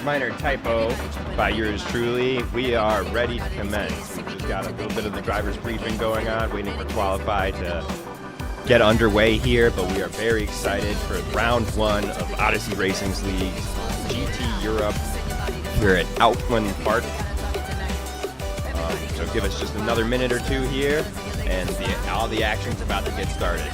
minor typo by yours truly. We are ready to commence. We've just got a little bit of the driver's briefing going on, waiting for Qualify to get underway here, but we are very excited for round one of Odyssey Racing's League's GT Europe here at Oulton Park. So give us just another minute or two here, and all the action's about to get started.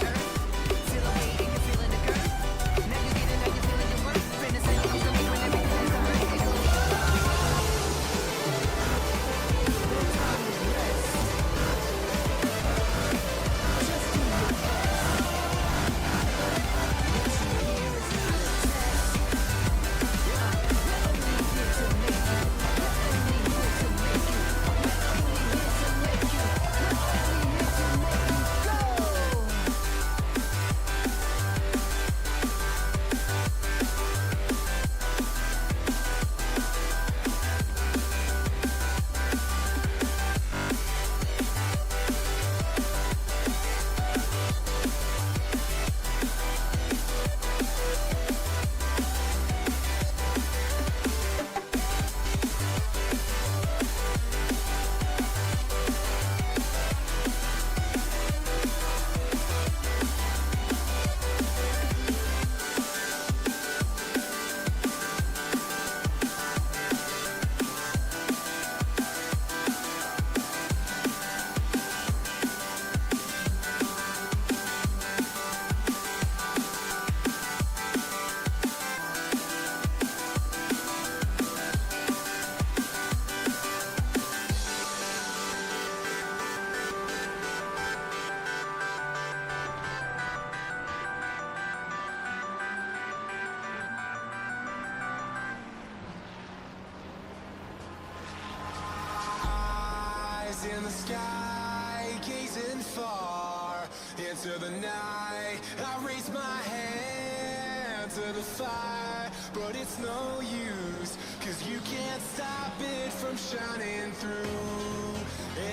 In the sky, gazing far into the night, I raise my hand to the fire, but it's no use, 'cause you can't stop it from shining through.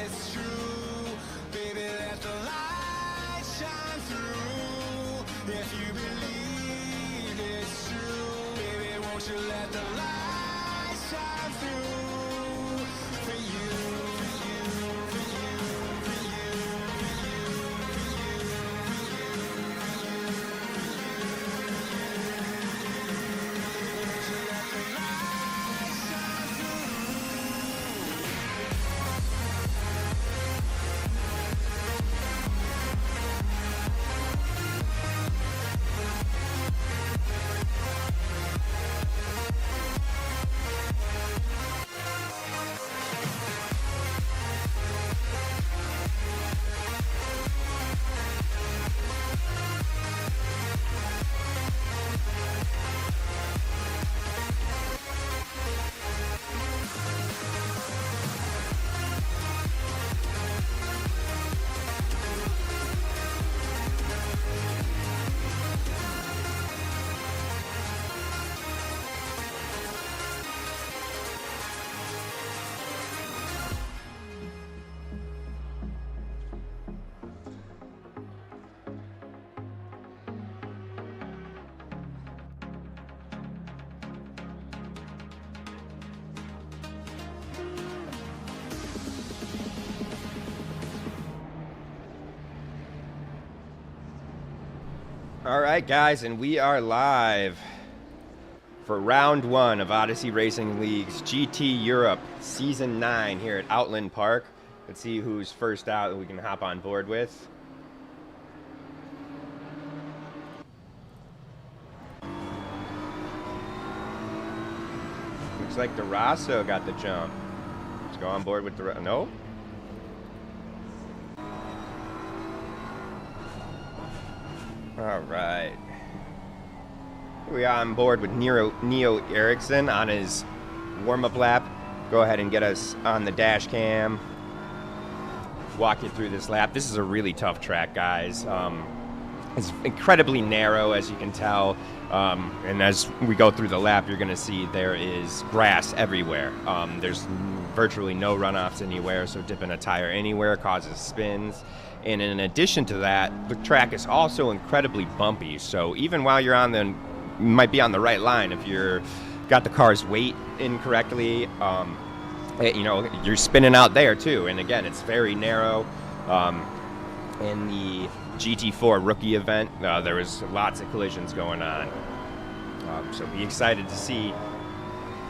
It's true, baby, let the light shine through. If you believe it's true, baby, won't you let the light shine through for you. All right, guys, and we are live for round one of Odyssey Racing League's GT Europe Season 9 here at Oulton Park. Let's see who's first out that we can hop on board with. Looks like DeRosso got the jump. Let's go on board with DeRosso. No? All right. Here we are on board with Neo Eriksson on his warm-up lap. Go ahead and get us on the dash cam. Walk you through this lap. This is a really tough track, guys. It's incredibly narrow, as you can tell. And as we go through the lap, you're going to see there is grass everywhere. There's virtually no runoffs anywhere, so dipping a tire anywhere causes spins. And in addition to that, the track is also incredibly bumpy. So even while you're on the, you might be on the right line, if you're got the car's weight incorrectly, you know, you're spinning out there too. And again, it's very narrow. In the GT4 rookie event, there was lots of collisions going on. So be excited to see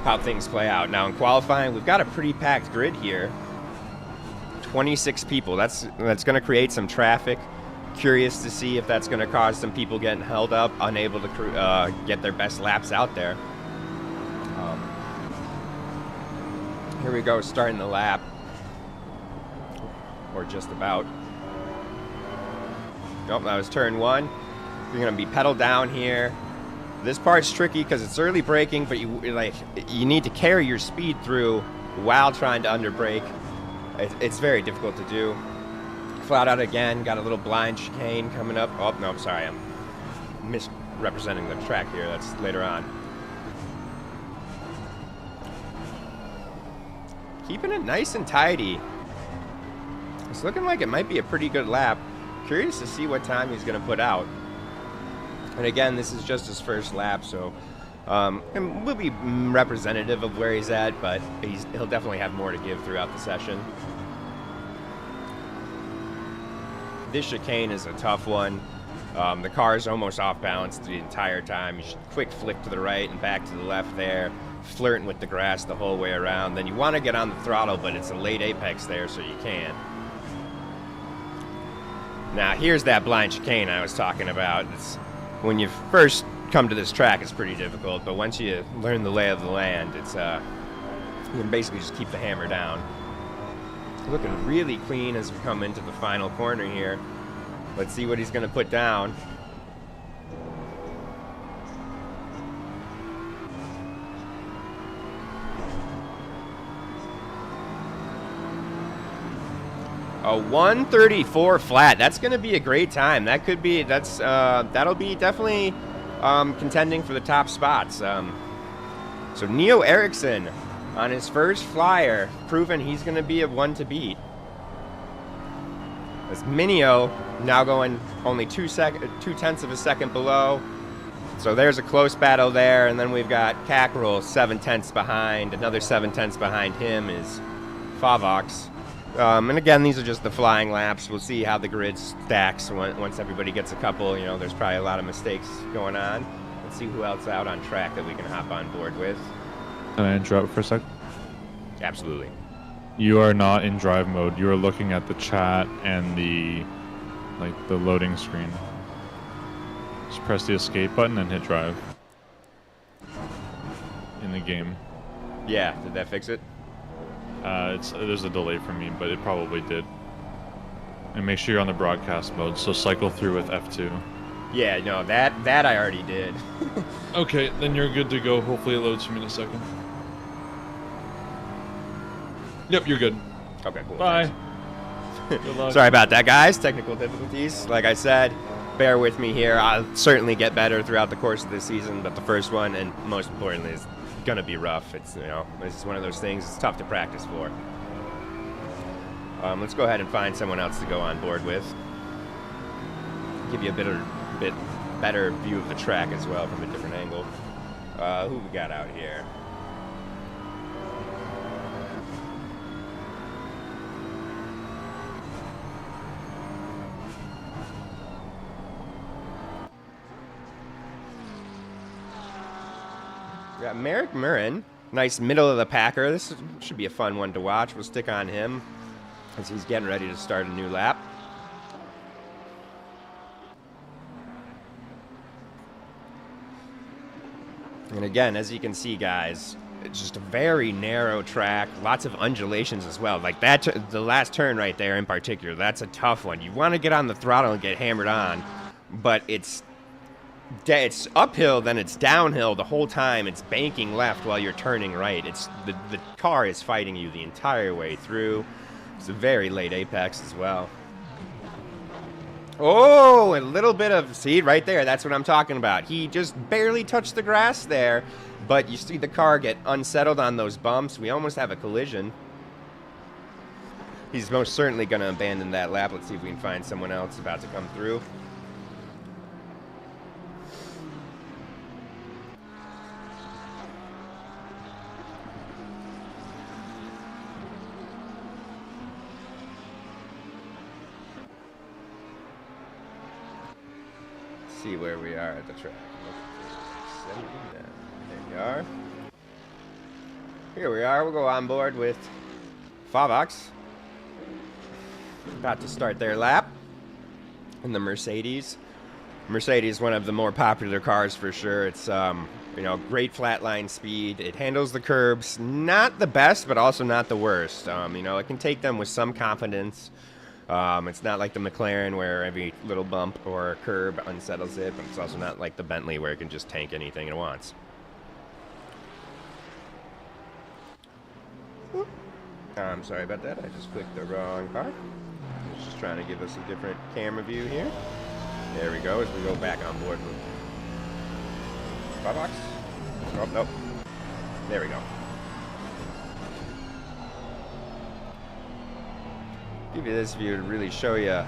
how things play out. Now in qualifying, we've got a pretty packed grid here. 26 people. That's going to create some traffic. Curious to see if that's going to cause some people getting held up, unable to get their best laps out there. Here we go, starting the lap, or just about. Nope, that was turn 1. You're going to be pedal down here. This part's tricky because it's early braking, but you need to carry your speed through while trying to underbrake. It's very difficult to do. Flat out again, got a little blind chicane coming up. Oh, no, I'm sorry, I'm misrepresenting the track here. That's later on. Keeping it nice and tidy. It's looking like it might be a pretty good lap. Curious to see what time he's going to put out. And again, this is just his first lap, so and will be representative of where he's at, but he'll definitely have more to give throughout the session. This chicane is a tough one. The car is almost off balance the entire time. You should quick flick to the right and back to the left there, flirting with the grass the whole way around. Then you want to get on the throttle, but it's a late apex there, so you can't. Now, here's that blind chicane I was talking about. When you first come to this track, it's pretty difficult, but once you learn the lay of the land, it's you can basically just keep the hammer down. Looking really clean as we come into the final corner here. Let's see what he's going to put down. A 134 flat. That's going to be a great time. That could be. That'll be definitely contending for the top spots. So Neo Ericsson on his first flyer, proving he's going to be a one to beat. As Minio now going only 2/10 of a second below. So there's a close battle there, and then we've got Cackerel 7/10 behind. Another 7/10 behind him is Favox. And again, these are just the flying laps. We'll see how the grid stacks once everybody gets a couple. You know, there's probably a lot of mistakes going on. Let's see who else out on track that we can hop on board with. Can I interrupt for a sec? Absolutely. You are not in drive mode. You are looking at the chat and the loading screen. Just press the escape button and hit drive in the game. Yeah, did that fix it? There's a delay for me, but it probably did. And make sure you're on the broadcast mode, so cycle through with F2. Yeah, no, that I already did. Okay, then you're good to go. Hopefully it loads for me in a second. Yep, you're good. Okay, cool. Bye. Good luck. Sorry about that, guys. Technical difficulties. Like I said, bear with me here. I'll certainly get better throughout the course of this season, but the first one, and most importantly, is gonna be rough. It's, you know, this is one of those things it's tough to practice for. Let's go ahead and find someone else to go on board with. Give you a bit better view of the track as well from a different angle. Who we got out here? We got Merrick Murrin, nice middle of the packer. This should be a fun one to watch. We'll stick on him as he's getting ready to start a new lap. And again, as you can see, guys, it's just a very narrow track, lots of undulations as well. Like that, the last turn right there in particular, that's a tough one. You want to get on the throttle and get hammered on, but it's uphill, then it's downhill the whole time. It's banking left while you're turning right. It's the car is fighting you the entire way through. It's a very late apex as well. Oh, a little bit of, see, right there, that's what I'm talking about. He just barely touched the grass there, but you see the car get unsettled on those bumps. We almost have a collision. He's most certainly going to abandon that lap. Let's see if we can find someone else about to come through. see where we are at the track. There we are. Here we are. We'll go on board with Favox. About to start their lap in the Mercedes. Mercedes, one of the more popular cars for sure. It's great flatline speed. It handles the curbs, not the best, but also not the worst. It can take them with some confidence. It's not like the McLaren where every little bump or curb unsettles it, but it's also not like the Bentley where it can just tank anything it wants. I'm sorry about that. I just clicked the wrong car. It's just trying to give us a different camera view here. There we go, as we go back on board with Favox. Oh, nope. There we go. Give you this view to really show you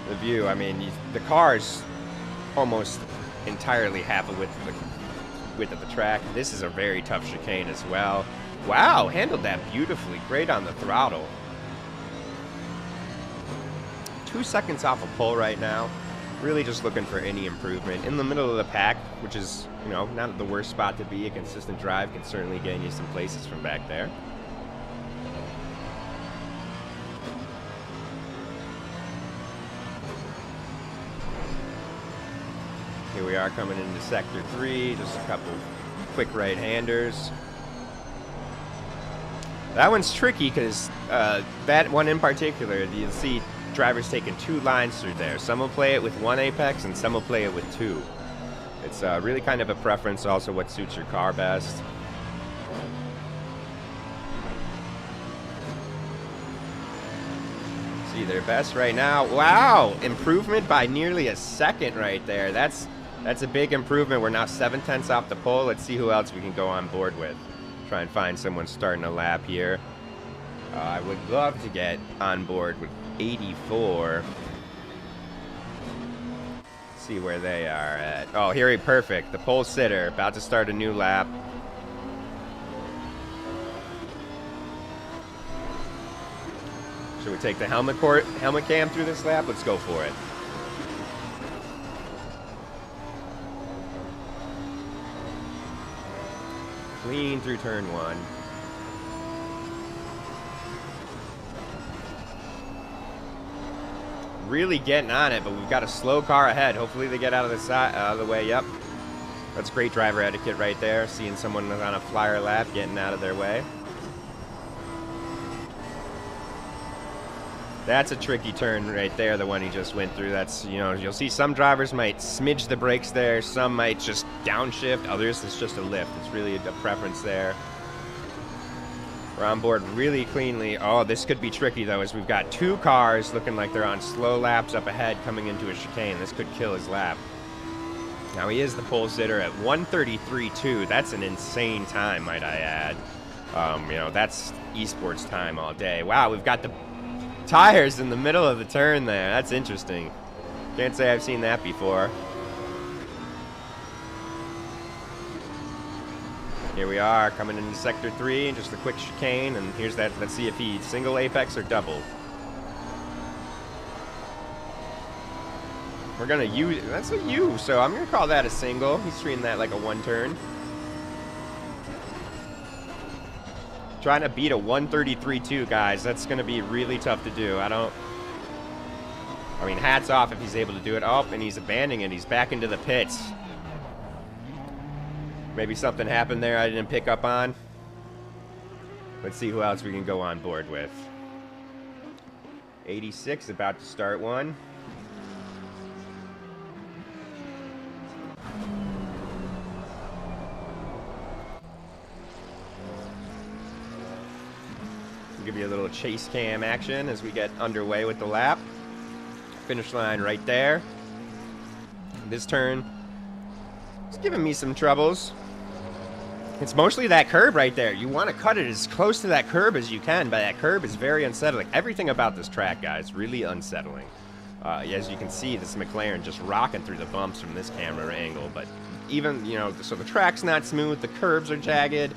the view. I mean, the car's almost entirely half a width of the track. This is a very tough chicane as well. Wow, handled that beautifully. Great on the throttle. 2 seconds off a pole right now. Really just looking for any improvement. In the middle of the pack, which is, not the worst spot to be. A consistent drive can certainly gain you some places from back there. Here we are coming into Sector 3. Just a couple quick right-handers. That one's tricky because that one in particular, you'll see drivers taking 2 lines through there. Some will play it with 1 apex and some will play it with 2. It's really kind of a preference, also what suits your car best. See their best right now. Wow, improvement by nearly a second right there. That's a big improvement. We're now 7/10 off the pole. Let's see who else we can go on board with. Try and find someone starting a lap here. I would love to get on board with 84. See where they are at. Oh, here, perfect. The pole sitter about to start a new lap. Should we take the helmet cam through this lap? Let's go for it. Clean through turn 1. Really getting on it, but we've got a slow car ahead. Hopefully they get out of the way. Yep. That's great driver etiquette right there. Seeing someone on a flyer lap getting out of their way. That's a tricky turn right there, the one he just went through. That's, you'll see some drivers might smidge the brakes there. Some might just downshift. Others, it's just a lift. It's really a preference there. We're on board really cleanly. Oh, this could be tricky, though, as we've got 2 cars looking like they're on slow laps up ahead coming into a chicane. This could kill his lap. Now, he is the pole sitter at 1:33.2. That's an insane time, might I add. That's esports time all day. Wow, we've got the tires in the middle of the turn there. That's interesting. Can't say I've seen that before. Here we are coming into Sector 3, and just a quick chicane, and here's that. Let's see if he single apex or double. We're gonna use, that's a U, so I'm gonna call that a single. He's treating that like a 1 turn. Trying to beat a 1:33.2, guys. That's gonna be really tough to do. I mean, hats off if he's able to do it. Oh, and he's abandoning it. He's back into the pits. Maybe something happened there I didn't pick up on. Let's see who else we can go on board with. 86 about to start one. I'll give you a little chase cam action as we get underway with the lap. Finish line right there. This turn, it's giving me some troubles. It's mostly that curb right there. You want to cut it as close to that curb as you can, but that curb is very unsettling. Everything about this track, guys, really unsettling. As you can see, this McLaren just rocking through the bumps from this camera angle, but even, so the track's not smooth, the curbs are jagged.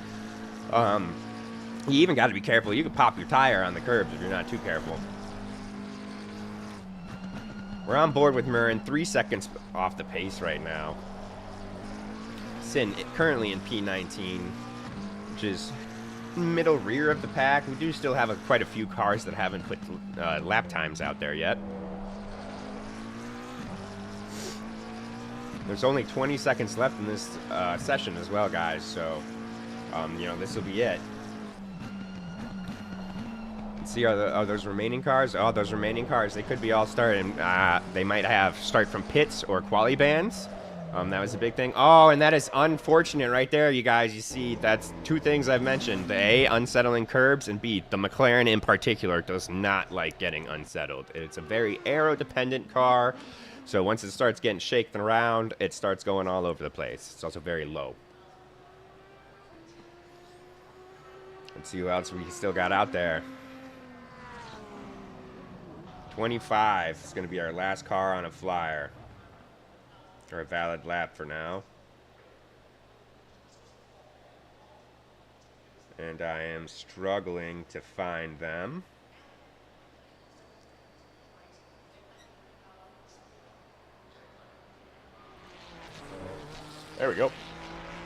You even got to be careful. You could pop your tire on the curbs if you're not too careful. We're on board with Murren, 3 seconds off the pace right now. Sin currently in P19, which is middle rear of the pack. We do still have quite a few cars that haven't put lap times out there yet. There's only 20 seconds left in this session as well, guys, so, you know, this will be it. Let's see, are those remaining cars? Oh, those remaining cars, they could be all starting. They might have start from pits or quali bans. That was a big thing. Oh, and that is unfortunate right there, you guys. You see, that's two things I've mentioned. The A, unsettling curbs, and B, the McLaren in particular does not like getting unsettled. It's a very aero-dependent car, so once it starts getting shaken around, it starts going all over the place. It's also very low. Let's see who else we still got out there. 25 is going to be our last car on a flyer. Or a valid lap for now. And I am struggling to find them. There we go.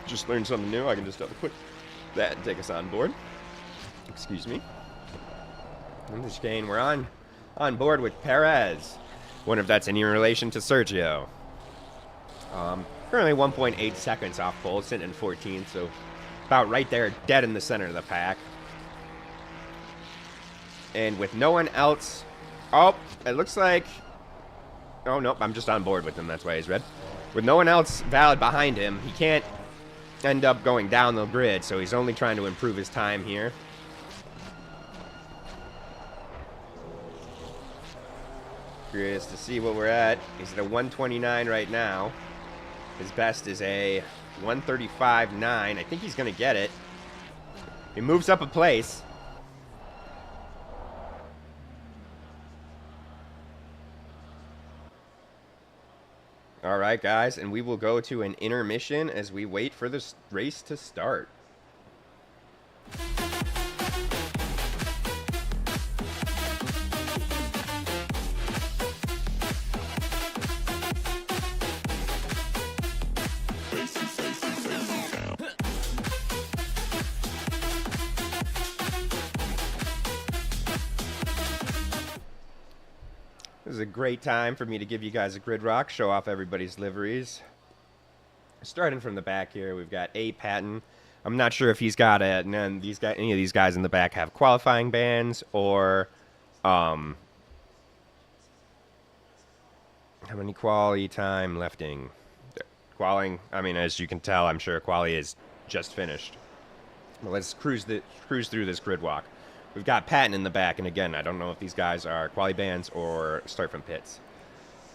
Just learned something new. I can just double click that and take us on board. Excuse me. In this game, we're on board with Perez. Wonder if that's any relation to Sergio. Currently 1.8 seconds off pole, sitting in 14th, so about right there, dead in the center of the pack. And with no one else, oh, it looks like, oh nope, I'm just on board with him, that's why he's red. With no one else valid behind him, he can't end up going down the grid, so he's only trying to improve his time here. Curious to see what we're at. He's at a 129 right now. His best is a 135.9. I think he's going to get it. He moves up a place. All right, guys, and we will go to an intermission as we wait for this race to start. This is a great time for me to give you guys a grid rock, show off everybody's liveries. Starting from the back here, we've got A. Patton. I'm not sure if he's got any of these guys in the back have qualifying bans or how many quali time lefting. Qualing, I mean, as you can tell, I'm sure quali is just finished. But let's cruise through this grid walk. We've got Patton in the back, and again, I don't know if these guys are quali bans or start from pits.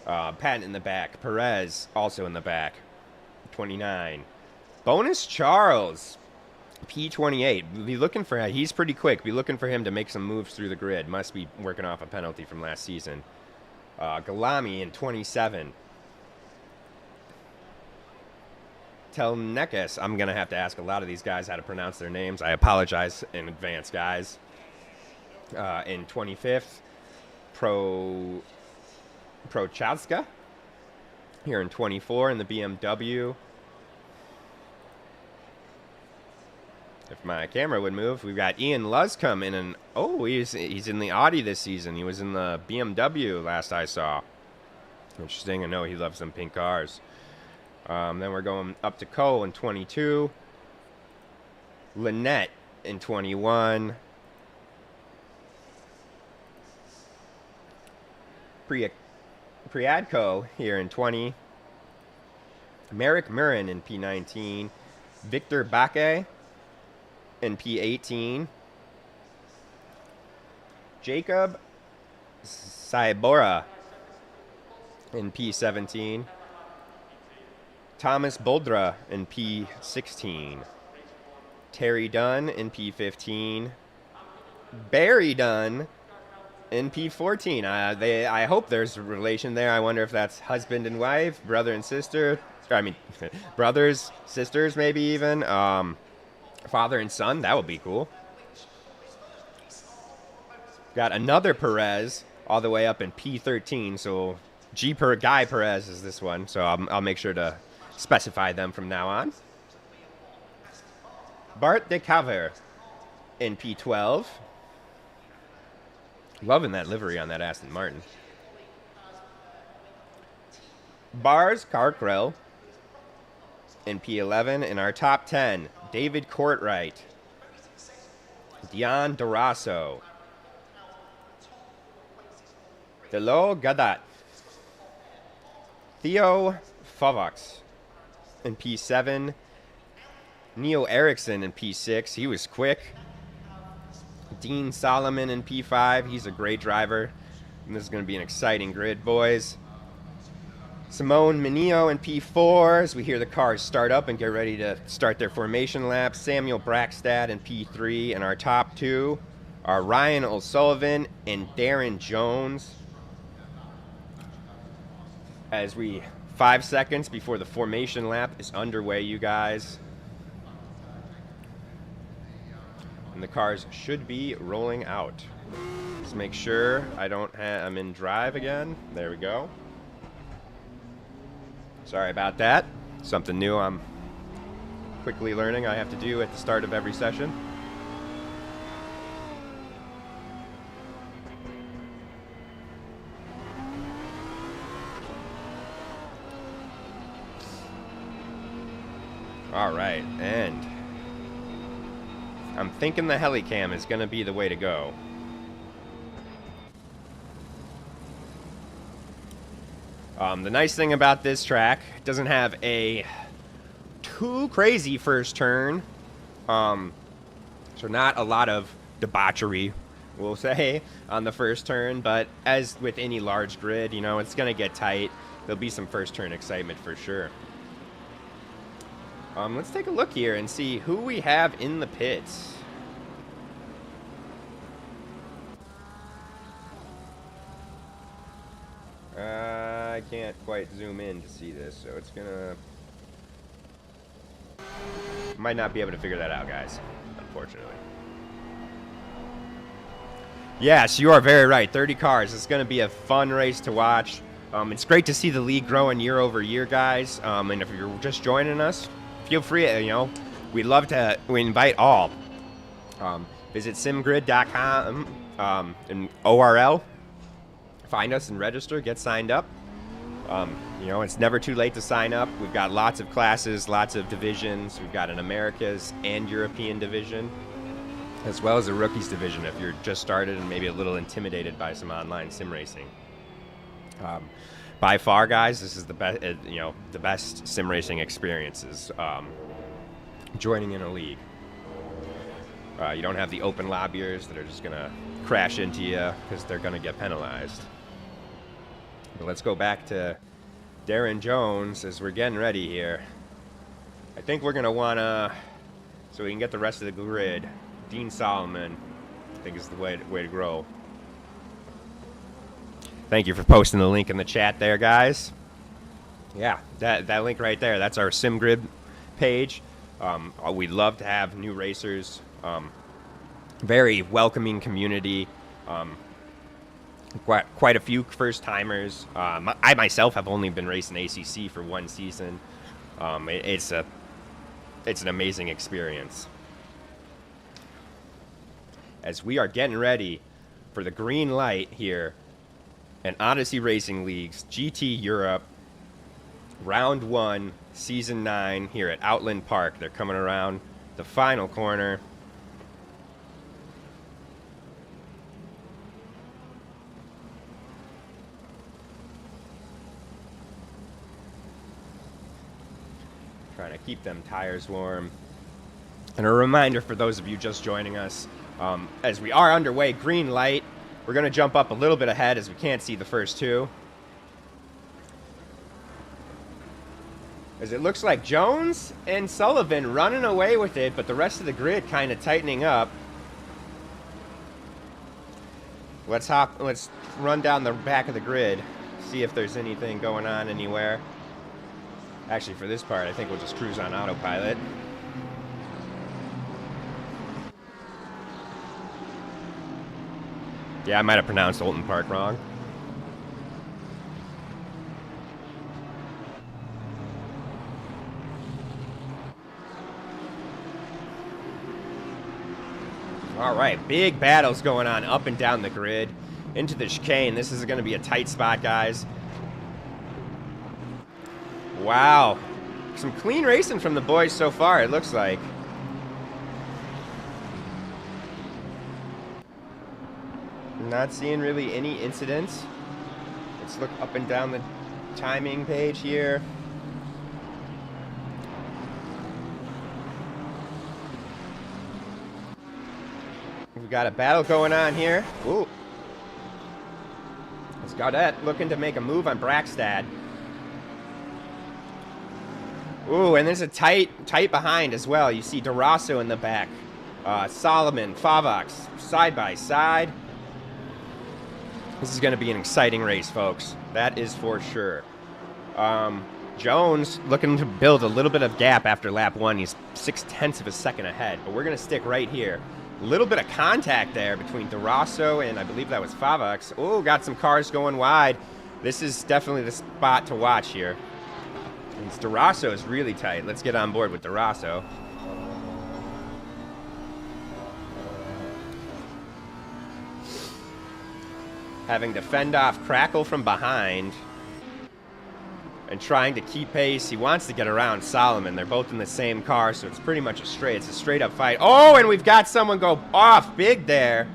Patton in the back. Perez also in the back. 29. Bonus Charles. P28. Be looking for, he's pretty quick. Be looking for him to make some moves through the grid. Must be working off a penalty from last season. Galami in 27. Telnekes. I'm going to have to ask a lot of these guys how to pronounce their names. I apologize in advance, guys. In 25th, Prochazka. Here in 24 in the BMW. If my camera would move, we've got Ian Luscombe in an... Oh, he's in the Audi this season. He was in the BMW last I saw. Interesting. I know he loves them pink cars. Then we're going up to Cole in 22. Lynette in 21. Priadko here in 20. Merrick Murren in P19. Victor Baque in P18. Jacob Saibora in P17. Thomas Boldra in P16. Terry Dunn in P15. Barry Dunn in P14. I hope there's a relation there. I wonder if that's husband and wife, brother and sister. I mean, brothers, sisters, maybe even. Father and son. That would be cool. Got another Perez all the way up in P13. So Guy Perez is this one, so I'll make sure to specify them from now on. Bart de Caver in P12. Loving that livery on that Aston Martin. Bars Carkrell in P11. In our top 10, David Courtwright, Dion Durasso, Delo Gadat, Theo Favox in P7, Neo Eriksson in P6. He was quick. Dean Solomon in P5. He's a great driver. And this is going to be an exciting grid, boys. Simone Mineo in P4 as we hear the cars start up and get ready to start their formation laps. Samuel Brackstad in P3. And our top 2 are Ryan O'Sullivan and Darren Jones. As 5 seconds before the formation lap is underway, you guys. And the cars should be rolling out. Let's make sure I'm in drive again. There we go. Sorry about that. Something new I'm quickly learning I have to do at the start of every session. All right, and I'm thinking the helicam is going to be the way to go. The nice thing about this track, it doesn't have a too crazy first turn. So not a lot of debauchery, we'll say, on the first turn. But as with any large grid, you know, it's going to get tight. There'll be some first turn excitement for sure. Let's take a look here and see who we have in the pits. I can't quite zoom in to see this, so it's gonna... Might not be able to figure that out, guys, unfortunately. Yes, you are very right. 30 cars. It's going to be a fun race to watch. It's great to see the league growing year over year, guys. And if you're just joining us, feel free. You know, we invite all. Visit simgrid.com and ORL. Find us and register. Get signed up. You know, it's never too late to sign up. We've got lots of classes, lots of divisions. We've got an Americas and European division, as well as a rookies division if you're just started and maybe a little intimidated by some online sim racing. By far, guys, this is the best. You know, the best sim racing experiences. Joining in a league. You don't have the open lobbyers that are just gonna crash into you because they're gonna get penalized. But let's go back to Darren Jones as we're getting ready here. I think we're gonna wanna, so we can get the rest of the grid. Dean Solomon, I think, is the way to grow. Thank you for posting the link in the chat there, guys. Yeah, that link right there, that's our SimGrid page. We'd love to have new racers. Very welcoming community. Quite a few first-timers. I myself have only been racing ACC for one season. It's an amazing experience. As we are getting ready for the green light here in Odyssey Racing League's GT Europe Round 1, Season 9 here at Outland Park. They're coming around the final corner. Trying to keep them tires warm. And a reminder for those of you just joining us, as we are underway, green light. We're going to jump up a little bit ahead as we can't see the first two. As it looks like Jones and Sullivan running away with it, but the rest of the grid kind of tightening up. Let's run down the back of the grid, see if there's anything going on anywhere. Actually, for this part, I think we'll just cruise on autopilot. Yeah, I might have pronounced Oulton Park wrong. All right, big battles going on up and down the grid. Into the chicane. This is going to be a tight spot, guys. Wow. Some clean racing from the boys so far, it looks like. Not seeing really any incidents. Let's look up and down the timing page here. We've got a battle going on here. Ooh. It's Gaudet looking to make a move on Brackstad. Ooh, and there's a tight behind as well. You see DeRosso in the back. Solomon, Favox, side by side. This is going to be an exciting race, folks. That is for sure. Jones looking to build a little bit of gap after lap 1. He's 0.6 of a second ahead, but we're going to stick right here. A little bit of contact there between DeRosso and I believe that was Favox. Oh, got some cars going wide. This is definitely the spot to watch here. And DeRosso is really tight. Let's get on board with DeRosso. Having to fend off Crackle from behind and trying to keep pace. He wants to get around Solomon. They're both in the same car, so it's pretty much it's a straight up fight. Oh, and we've got someone go off big there.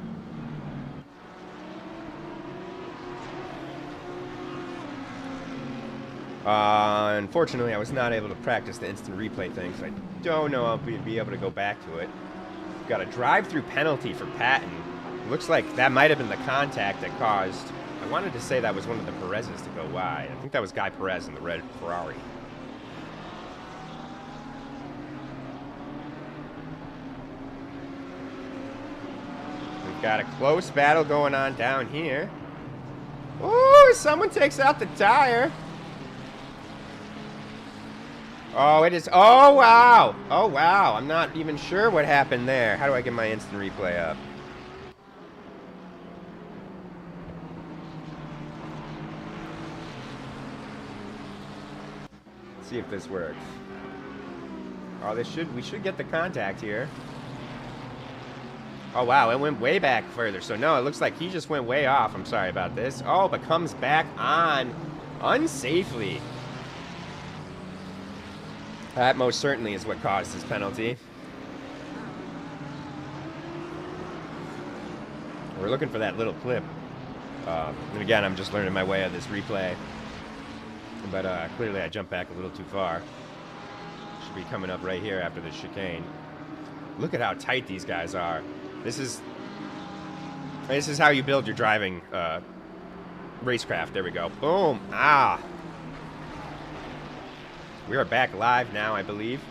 Unfortunately, I was not able to practice the instant replay thing, so I don't know if we'd be able to go back to it. We've got a drive-through penalty for Patton. Looks like that might have been the contact that caused... I wanted to say that was one of the Perez's to go wide. I think that was Guy Perez in the red Ferrari. We've got a close battle going on down here. Ooh, someone takes out the tire. Oh, it is... Oh, wow. Oh, wow. I'm not even sure what happened there. How do I get my instant replay up? See if this works. Oh, we should get the contact here. Oh, wow, it went way back further. So, no, it looks like he just went way off. I'm sorry about this. Oh, but comes back on unsafely. That most certainly is what caused his penalty. We're looking for that little clip. And again, I'm just learning my way of this replay. But clearly I jumped back a little too far. Should be coming up right here after the chicane. Look at how tight these guys are. This is how you build your driving racecraft. There we go. Boom. Ah. We are back live now, I believe.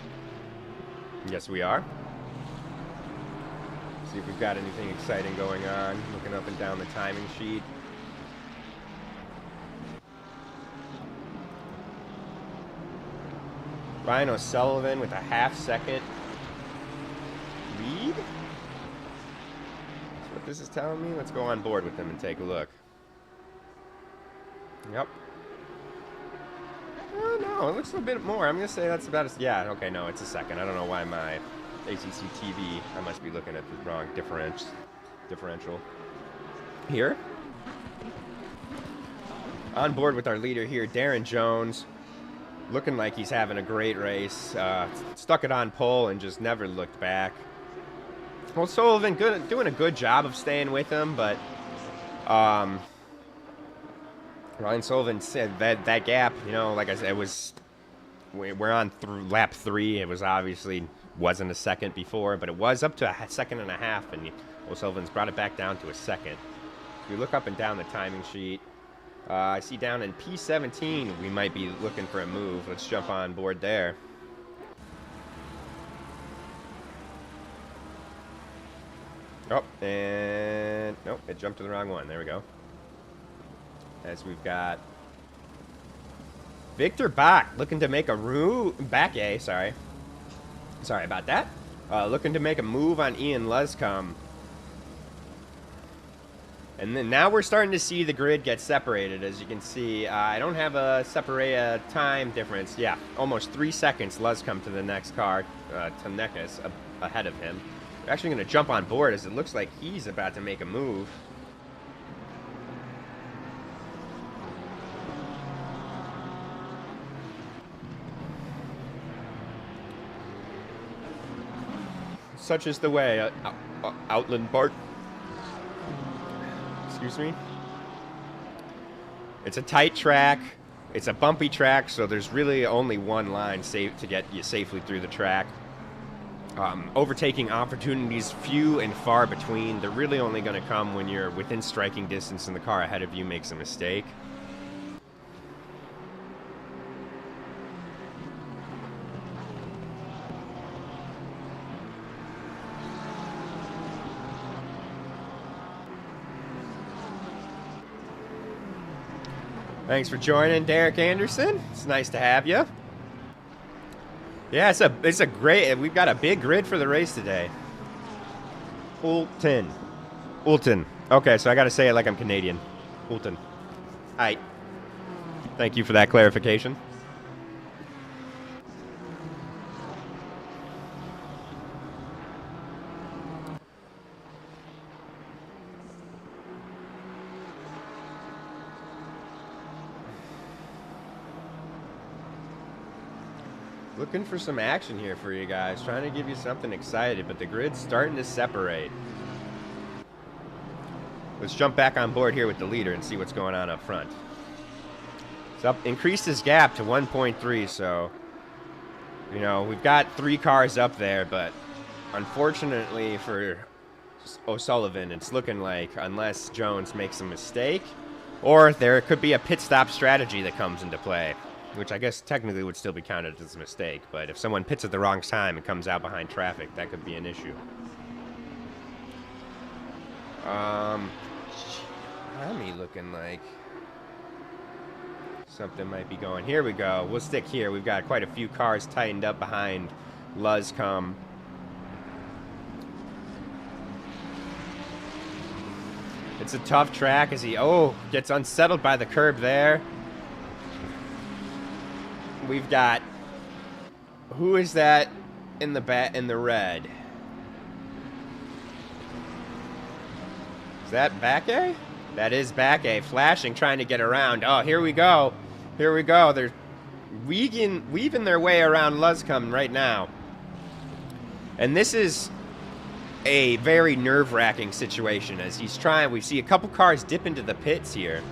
Yes, we are. See if we've got anything exciting going on. Looking up and down the timing sheet. Ryan O'Sullivan with a half-second lead. That's what this is telling me. Let's go on board with them and take a look. Yep. Oh, no, it looks a bit more. I'm going to say that's about a... Yeah, okay, no, it's a second. I don't know why my ACC TV... I must be looking at the wrong differential. Here. On board with our leader here, Darren Jones. Looking like he's having a great race. Stuck it on pole and just never looked back. Well, Sullivan doing a good job of staying with him, but Ryan Sullivan said that gap, you know, like I said, we're on lap 3. It was obviously wasn't a second before, but it was up to a second and a half, and O'Sullivan's brought it back down to a second. If we look up and down the timing sheet, I see down in P17 we might be looking for a move. Let's jump on board there. Oh, and nope, it jumped to the wrong one. There we go. As we've got Victor Bach looking to make a sorry about that. Looking to make a move on Ian Luscombe. And then now we're starting to see the grid get separated. As you can see, I don't have a time difference. Yeah, almost 3 seconds Luscombe to the next car, Tanekas ahead of him. We're actually going to jump on board as it looks like he's about to make a move. Such is the way, Outland Bart. Excuse me. It's a tight track. It's a bumpy track, so there's really only one line safe to get you safely through the track. Overtaking opportunities few and far between. They're really only going to come when you're within striking distance and the car ahead of you makes a mistake. Thanks for joining, Derek Anderson. It's nice to have you. Yeah, it's a great. We've got a big grid for the race today. Oulton. Okay, so I got to say it like I'm Canadian. Oulton. Aight. Thank you for that clarification. Looking for some action here for you guys. Trying to give you something excited, but the grid's starting to separate. Let's jump back on board here with the leader and see what's going on up front. It's increased his gap to 1.3, so, you know, we've got 3 cars up there, but unfortunately for O'Sullivan, it's looking like, unless Jones makes a mistake, or there could be a pit stop strategy that comes into play, which I guess technically would still be counted as a mistake, but if someone pits at the wrong time and comes out behind traffic, that could be an issue. Me looking like something might be going. Here we go. We'll stick here. We've got quite a few cars tightened up behind Luscombe. It's a tough track as he gets unsettled by the curb there. We've got, who is that in the red? Is that Bakke? That is Bakke, flashing, trying to get around. Oh, here we go. Here we go. They're weaving their way around Luscombe right now. And this is a very nerve-wracking situation as he's trying. We see a couple cars dip into the pits here.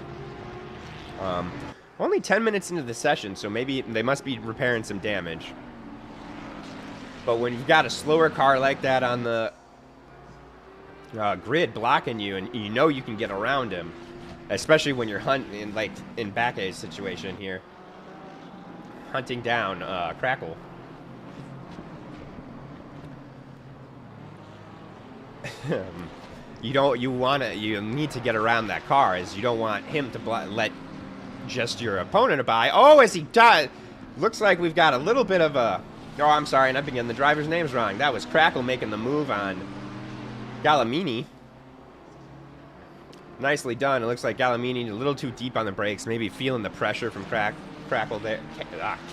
Only 10 minutes into the session, so maybe they must be repairing some damage. But when you've got a slower car like that on the grid blocking you, and you know you can get around him, especially when you're hunting, like in Bakke's situation here, hunting down Crackle. You need to get around that car, as you don't want him to let just your opponent by. Oh, as he does, looks like we've got a little bit of a. Oh, I'm sorry, and I'm getting the driver's names wrong. That was Crackle making the move on Gallimini. Nicely done. It looks like Gallimini a little too deep on the brakes, maybe feeling the pressure from Crackle there.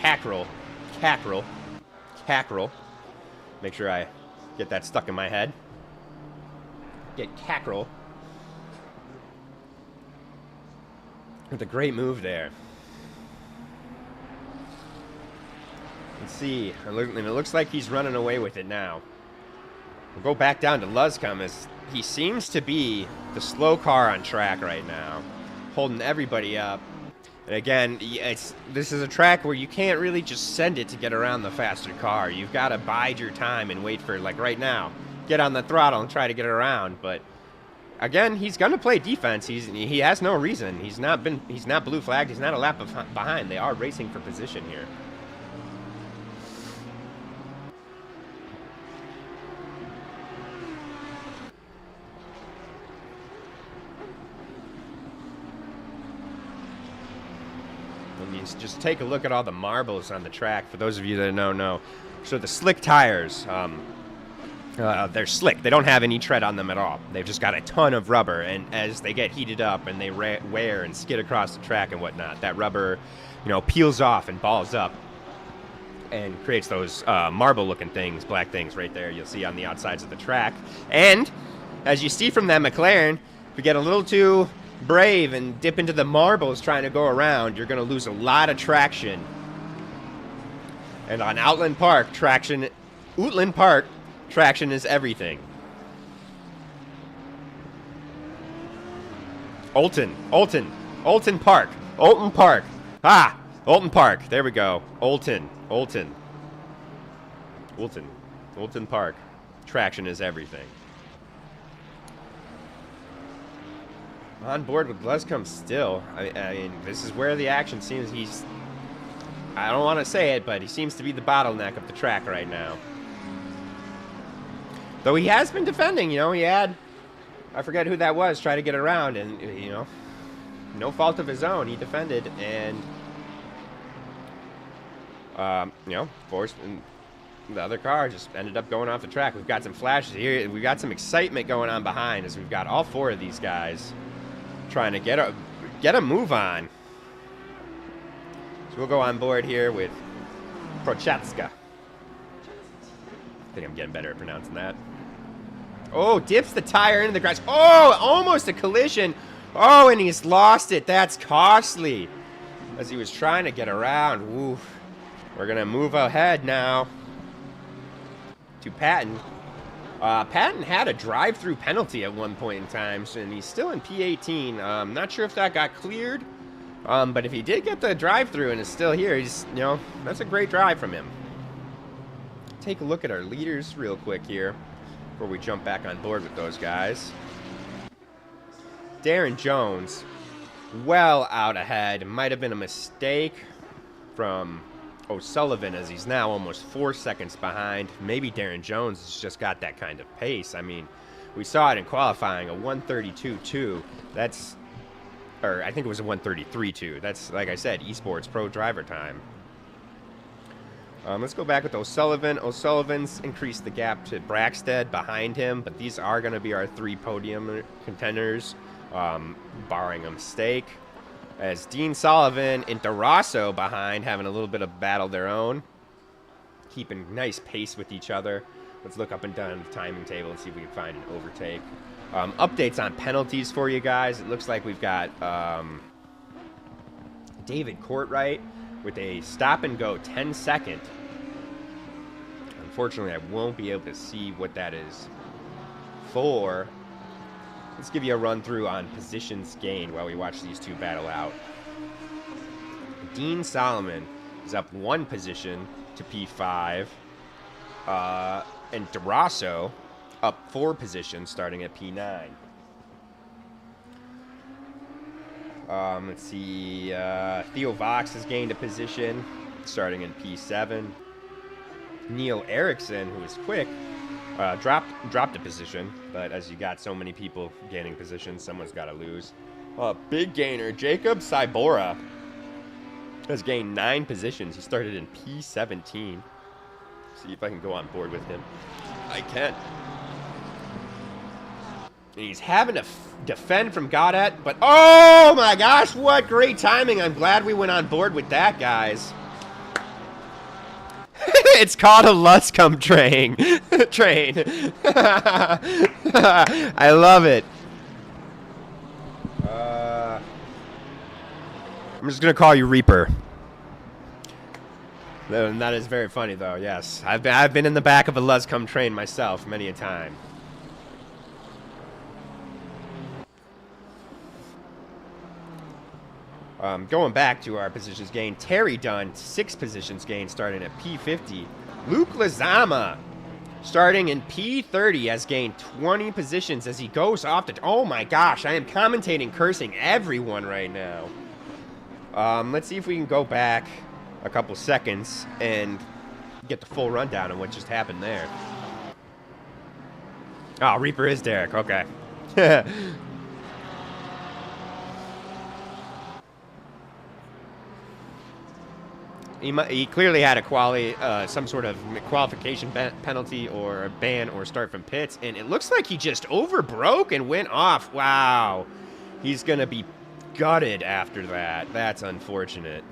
Cackrell. Make sure I get that stuck in my head. Get Cackrell. With a great move there. Let's see. And it looks like he's running away with it now. We'll go back down to Luscombe as he seems to be the slow car on track right now, holding everybody up. And again, this is a track where you can't really just send it to get around the faster car. You've got to bide your time and wait for, like right now, get on the throttle and try to get around. But again, he's going to play defense. He has no reason. He's not blue flagged. He's not a lap behind. They are racing for position here. And just take a look at all the marbles on the track. For those of you that don't know, so the slick tires, they're slick. They don't have any tread on them at all. They've just got a ton of rubber, and as they get heated up and they wear and skid across the track and whatnot, that rubber, peels off and balls up. and creates those marble-looking things, black things right there you'll see on the outsides of the track. And as you see from that McLaren, if you get a little too brave and dip into the marbles trying to go around, you're going to lose a lot of traction. And on Oulton Park, traction is everything. Oulton Park. Ah, Oulton Park. There we go. Oulton Park. Traction is everything. On board with Luscombe still. I mean, this is where the action seems. I don't want to say it, but he seems to be the bottleneck of the track right now. Though he has been defending, you know, he had, I forget who that was, try to get around, and, you know, no fault of his own, he defended, and, you know, forced, and the other car just ended up going off the track. We've got some flashes here. We've got some excitement going on behind as we've got all four of these guys trying to get a move on. So we'll go on board here with Prochatska. I think I'm getting better at pronouncing that. Oh, dips the tire into the grass. Oh, almost a collision. Oh, and he's lost it. That's costly. As he was trying to get around. Oof. We're going to move ahead now to Patton. Patton had a drive-through penalty at one point in time, and he's still in P18. Not sure if that got cleared. But if he did get the drive-through and is still here, he's, you know, that's a great drive from him. Take a look at our leaders real quick here before we jump back on board with those guys. Darren Jones, well out ahead. Might have been a mistake from O'Sullivan, as he's now almost 4 seconds behind. Maybe Darren Jones has just got that kind of pace. I mean, we saw it in qualifying, a 1:32.2. That's... or I think it was a 1:33.2. That's, like I said, esports pro driver time. Let's go back with O'Sullivan. O'Sullivan's increased the gap to Braxted behind him, but these are going to be our 3 podium contenders, barring a mistake. As Dean Sullivan and DeRosso behind, having a little bit of battle their own, keeping nice pace with each other. Let's look up and down the timing table and see if we can find an overtake. Updates on penalties for you guys. It looks like we've got David Courtwright with a stop and go 10-second. Unfortunately, I won't be able to see what that is for. Let's give you a run through on positions gained while we watch these two battle out. Dean Solomon is up 1 position to P5. And DeRosso up 4 positions, starting at P9. Let's see. Theo Vox has gained a position, starting in P7. Neil Erickson, who is quick, dropped a position, but as you got so many people gaining positions, someone's got to lose. Big gainer, Jacob Sybora has gained 9 positions. He started in P17. See if I can go on board with him. I can. And he's having to defend from Goddard, but oh my gosh, what great timing. I'm glad we went on board with that, guys. It's called a Luscombe train. I love it. I'm just going to call you Reaper. That is very funny, though, yes. I've been in the back of a Luscombe train myself many a time. Going back to our positions gained, Terry Dunn, 6 positions gained, starting at P50. Luke Lazama, starting in P30, has gained 20 positions as he goes off the... Oh my gosh, I am commentating, cursing everyone right now. Let's see if we can go back a couple seconds and get the full rundown on what just happened there. Oh, Reaper is Derek, okay. He clearly had a some sort of qualification penalty or a ban or start from pits, and it looks like he just overbroke and went off. Wow. He's going to be gutted after that. That's unfortunate.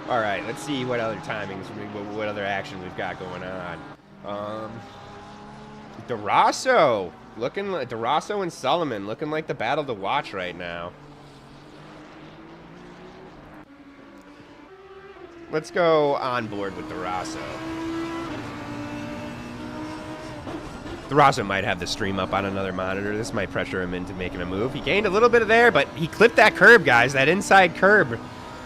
All right, let's see what other timings, what other action we've got going on. Durasso, looking like Durasso and Solomon, looking like the battle to watch right now. Let's go on board with Durasso. Durasso might have the stream up on another monitor. This might pressure him into making a move. He gained a little bit of there, but he clipped that curb, guys. That inside curb.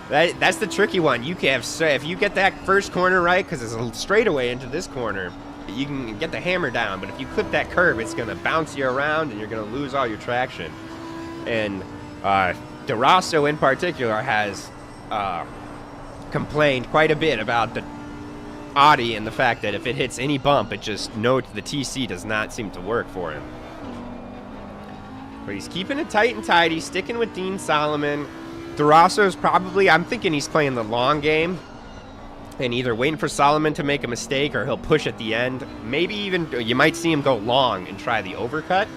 That's the tricky one. You can have, if you get that first corner right, because it's a straightaway into this corner, you can get the hammer down. But if you clip that curb, it's going to bounce you around, and you're going to lose all your traction. And Durasso in particular has complained quite a bit about the Audi and the fact that if it hits any bump, it just the TC does not seem to work for him. But he's keeping it tight and tidy, sticking with Dean Solomon. Durasso's probably, I'm thinking he's playing the long game and either waiting for Solomon to make a mistake or he'll push at the end. Maybe even, you might see him go long and try the overcut.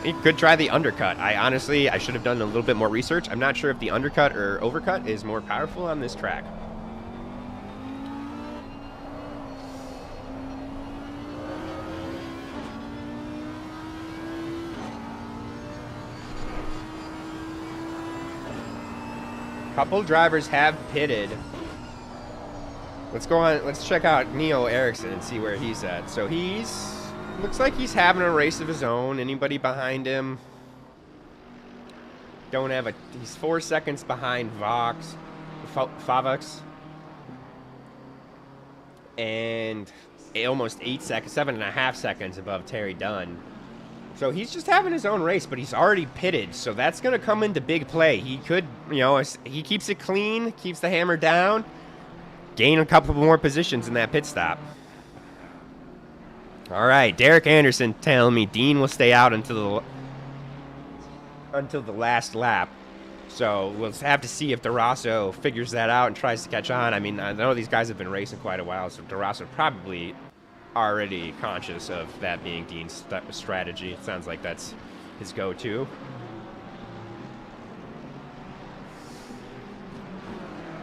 He could try the undercut. I should have done a little bit more research. I'm not sure if the undercut or overcut is more powerful on this track. Couple drivers have pitted. Let's go on. Let's check out Neo Ericsson and see where he's at. So looks like he's having a race of his own. Anybody behind him? He's 4 seconds behind Favux. And almost 8 seconds, 7.5 seconds above Terry Dunn. So he's just having his own race, but he's already pitted, so that's going to come into big play. He could, he keeps it clean, keeps the hammer down, gain a couple more positions in that pit stop. All right, Derek Anderson telling me Dean will stay out until the last lap. So we'll have to see if Durasso figures that out and tries to catch on. I mean, I know these guys have been racing quite a while, so Durasso probably already conscious of that being Dean's strategy. It sounds like that's his go-to.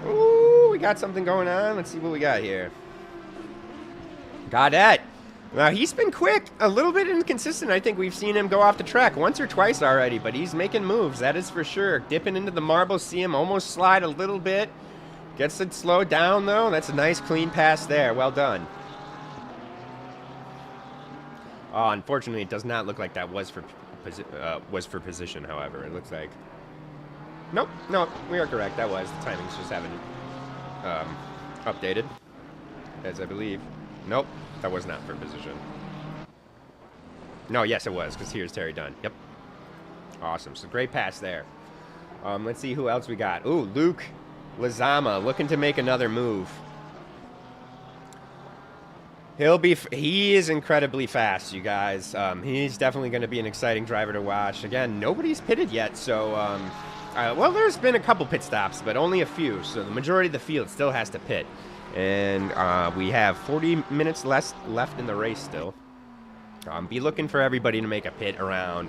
Ooh, we got something going on. Let's see what we got here. Godet. Now, he's been quick, a little bit inconsistent. I think we've seen him go off the track once or twice already, but he's making moves, that is for sure. Dipping into the marble, see him almost slide a little bit. Gets it slowed down, though. That's a nice, clean pass there. Well done. Oh, unfortunately, it does not look like that was for position, however. It looks like... Nope, no, we are correct. That was. The timings just haven't updated, as I believe. Nope, that was not for position. No, yes, it was, because here's Terry Dunn. Yep. Awesome. So great pass there. Let's see who else we got. Ooh, Luke Lazama looking to make another move. He is incredibly fast, you guys. He's definitely going to be an exciting driver to watch. Again, nobody's pitted yet, so, well, there's been a couple pit stops, but only a few, so the majority of the field still has to pit. And we have 40 minutes left in the race still. Be looking for everybody to make a pit around.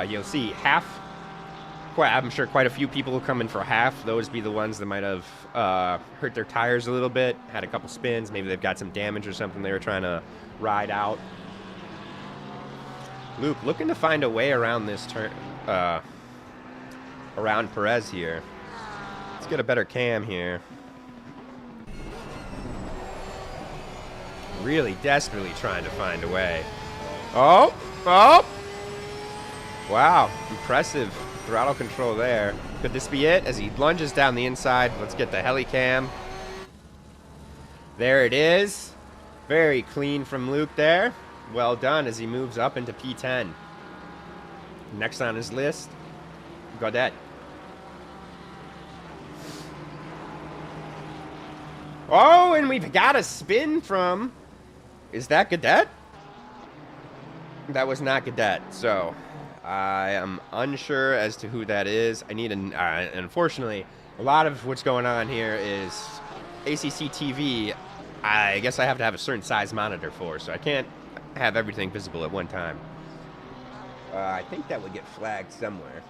You'll see I'm sure quite a few people will come in for half. Those be the ones that might have hurt their tires a little bit, had a couple spins. Maybe they've got some damage or something they were trying to ride out. Luke looking to find a way around this turn, around Perez here. Let's get a better cam here. Really desperately trying to find a way. Oh! Wow, impressive throttle control there. Could this be it? As he lunges down the inside, let's get the heli cam. There it is. Very clean from Luke there. Well done as he moves up into P10. Next on his list, Godet. Oh, and we've got a spin from... Is that Godet? That was not Godet, so... I am unsure as to who that is. I need unfortunately, a lot of what's going on here is ACC TV. I guess I have to have a certain size monitor for, so I can't have everything visible at one time. I think that would get flagged somewhere.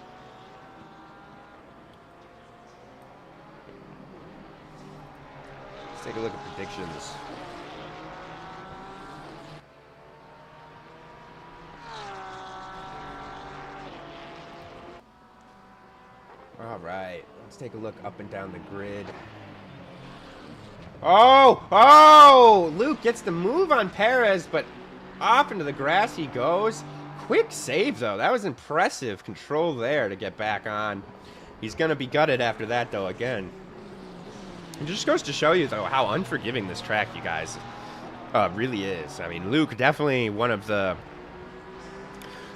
Let's take a look at predictions. All right, let's take a look up and down the grid. Oh! Luke gets the move on Perez, but off into the grass he goes. Quick save, though. That was impressive control there to get back on. He's going to be gutted after that, though, again. It just goes to show you, though, how unforgiving this track, you guys, really is. I mean, Luke, definitely one of the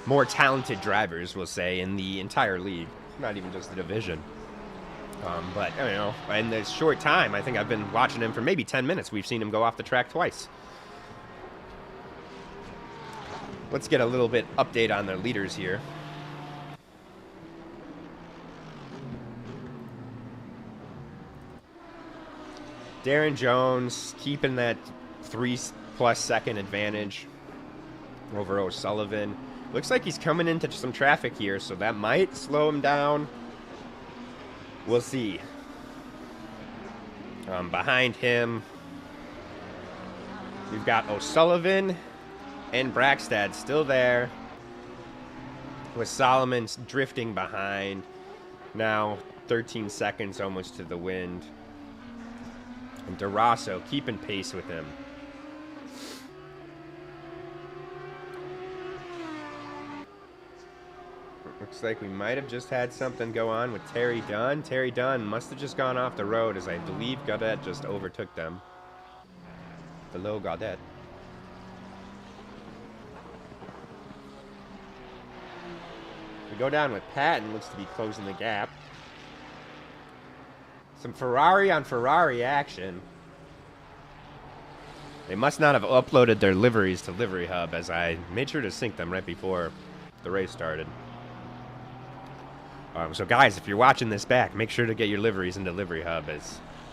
more talented drivers, we'll say, in the entire league. Not even just the division. But, you know, in this short time, I think I've been watching him for maybe 10 minutes. We've seen him go off the track twice. Let's get a little bit update on the leaders here. Darren Jones keeping that 3+ second advantage over O'Sullivan. Looks like he's coming into some traffic here, so that might slow him down. We'll see. Behind him, we've got O'Sullivan and Brackstad still there, with Solomon drifting behind. Now 13 seconds almost to the wind. And DeRosso keeping pace with him. Looks like we might have just had something go on with Terry Dunn. Terry Dunn must have just gone off the road, as I believe Gaudet just overtook them. Below Gaudet. We go down with Patton, looks to be closing the gap. Some Ferrari on Ferrari action. They must not have uploaded their liveries to Livery Hub, as I made sure to sync them right before the race started. So guys, if you're watching this back, make sure to get your liveries into Livery Hub.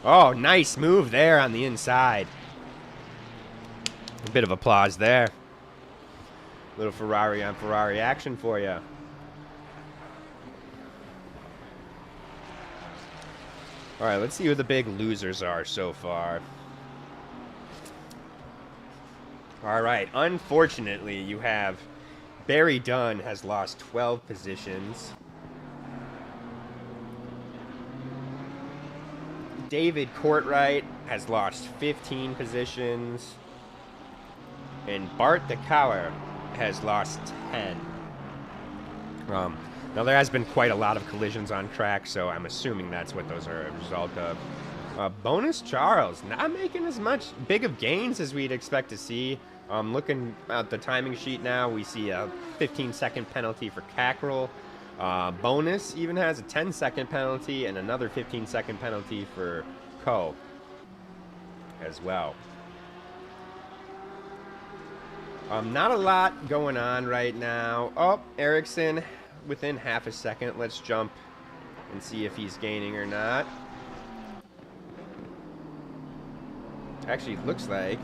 Oh, nice move there on the inside. A bit of applause there. Little Ferrari on Ferrari action for you. All right, let's see who the big losers are so far. All right, unfortunately, you have Barry Dunn has lost 12 positions. David Courtwright has lost 15 positions. And Bart DeKauer has lost 10. Now, there has been quite a lot of collisions on track, so I'm assuming that's what those are a result of. Bonus Charles, not making as much big of gains as we'd expect to see. Looking at the timing sheet now, we see a 15-second penalty for Cackrell. Bonus even has a 10-second penalty and another 15-second penalty for Coe as well. Not a lot going on right now. Oh, Ericsson within half a second. Let's jump and see if he's gaining or not. Actually, it looks like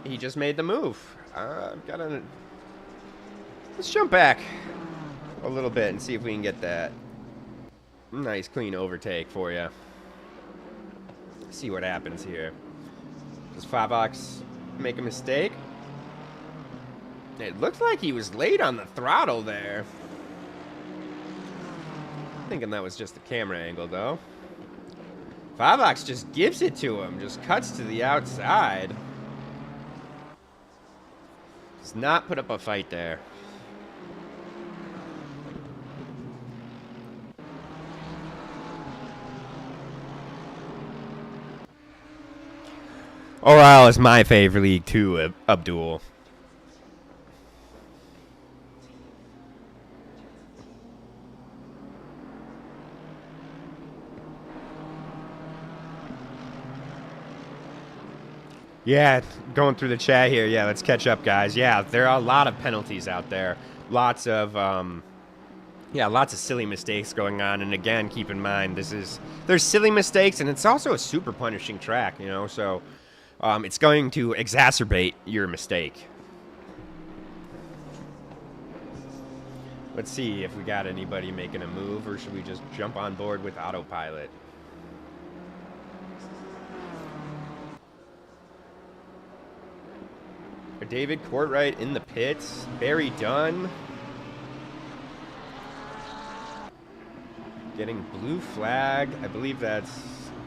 he just made the move. Let's jump back a little bit and see if we can get that nice clean overtake for you. See what happens here. Does Favox make a mistake? It looks like he was late on the throttle there. Thinking that was just the camera angle, though. Favox just gives it to him, just cuts to the outside. Does not put up a fight there. ORL is my favorite league too, Abdul. Yeah, going through the chat here. Yeah, let's catch up, guys. Yeah, there are a lot of penalties out there. Lots of silly mistakes going on. And again, keep in mind, there's silly mistakes, and it's also a super punishing track, you know, so it's going to exacerbate your mistake. Let's see if we got anybody making a move, or should we just jump on board with autopilot? David Courtwright in the pits. Barry Dunn. Getting blue flag. I believe that's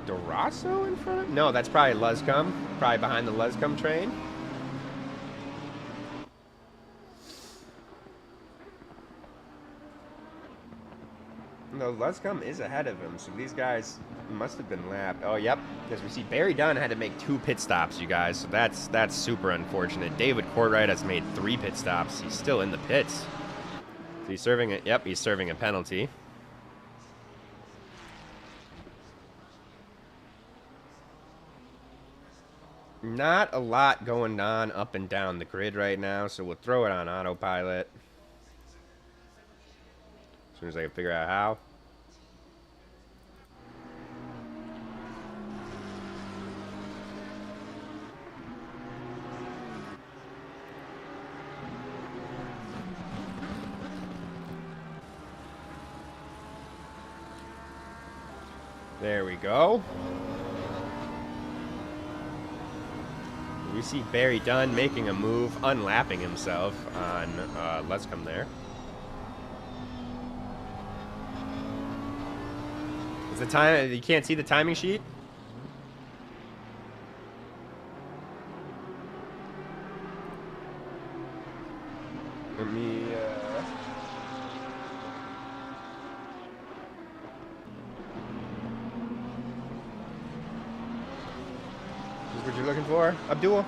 Durasso in front of? No, that's probably Luscombe. Probably behind the Luscombe train. No, Luscombe is ahead of him, so these guys must have been lapped. Oh, yep, because we see Barry Dunn had to make 2 pit stops, you guys, so that's super unfortunate. David Courtwright has made 3 pit stops. He's still in the pits. So he's serving it. Yep, he's serving a penalty. Not a lot going on up and down the grid right now, so we'll throw it on autopilot. As soon as I can figure out how. There we go. We see Barry Dunn making a move, unlapping himself on Luscombe there. Is the time? You can't see the timing sheet? Let me. Is what you're looking for, Abdul?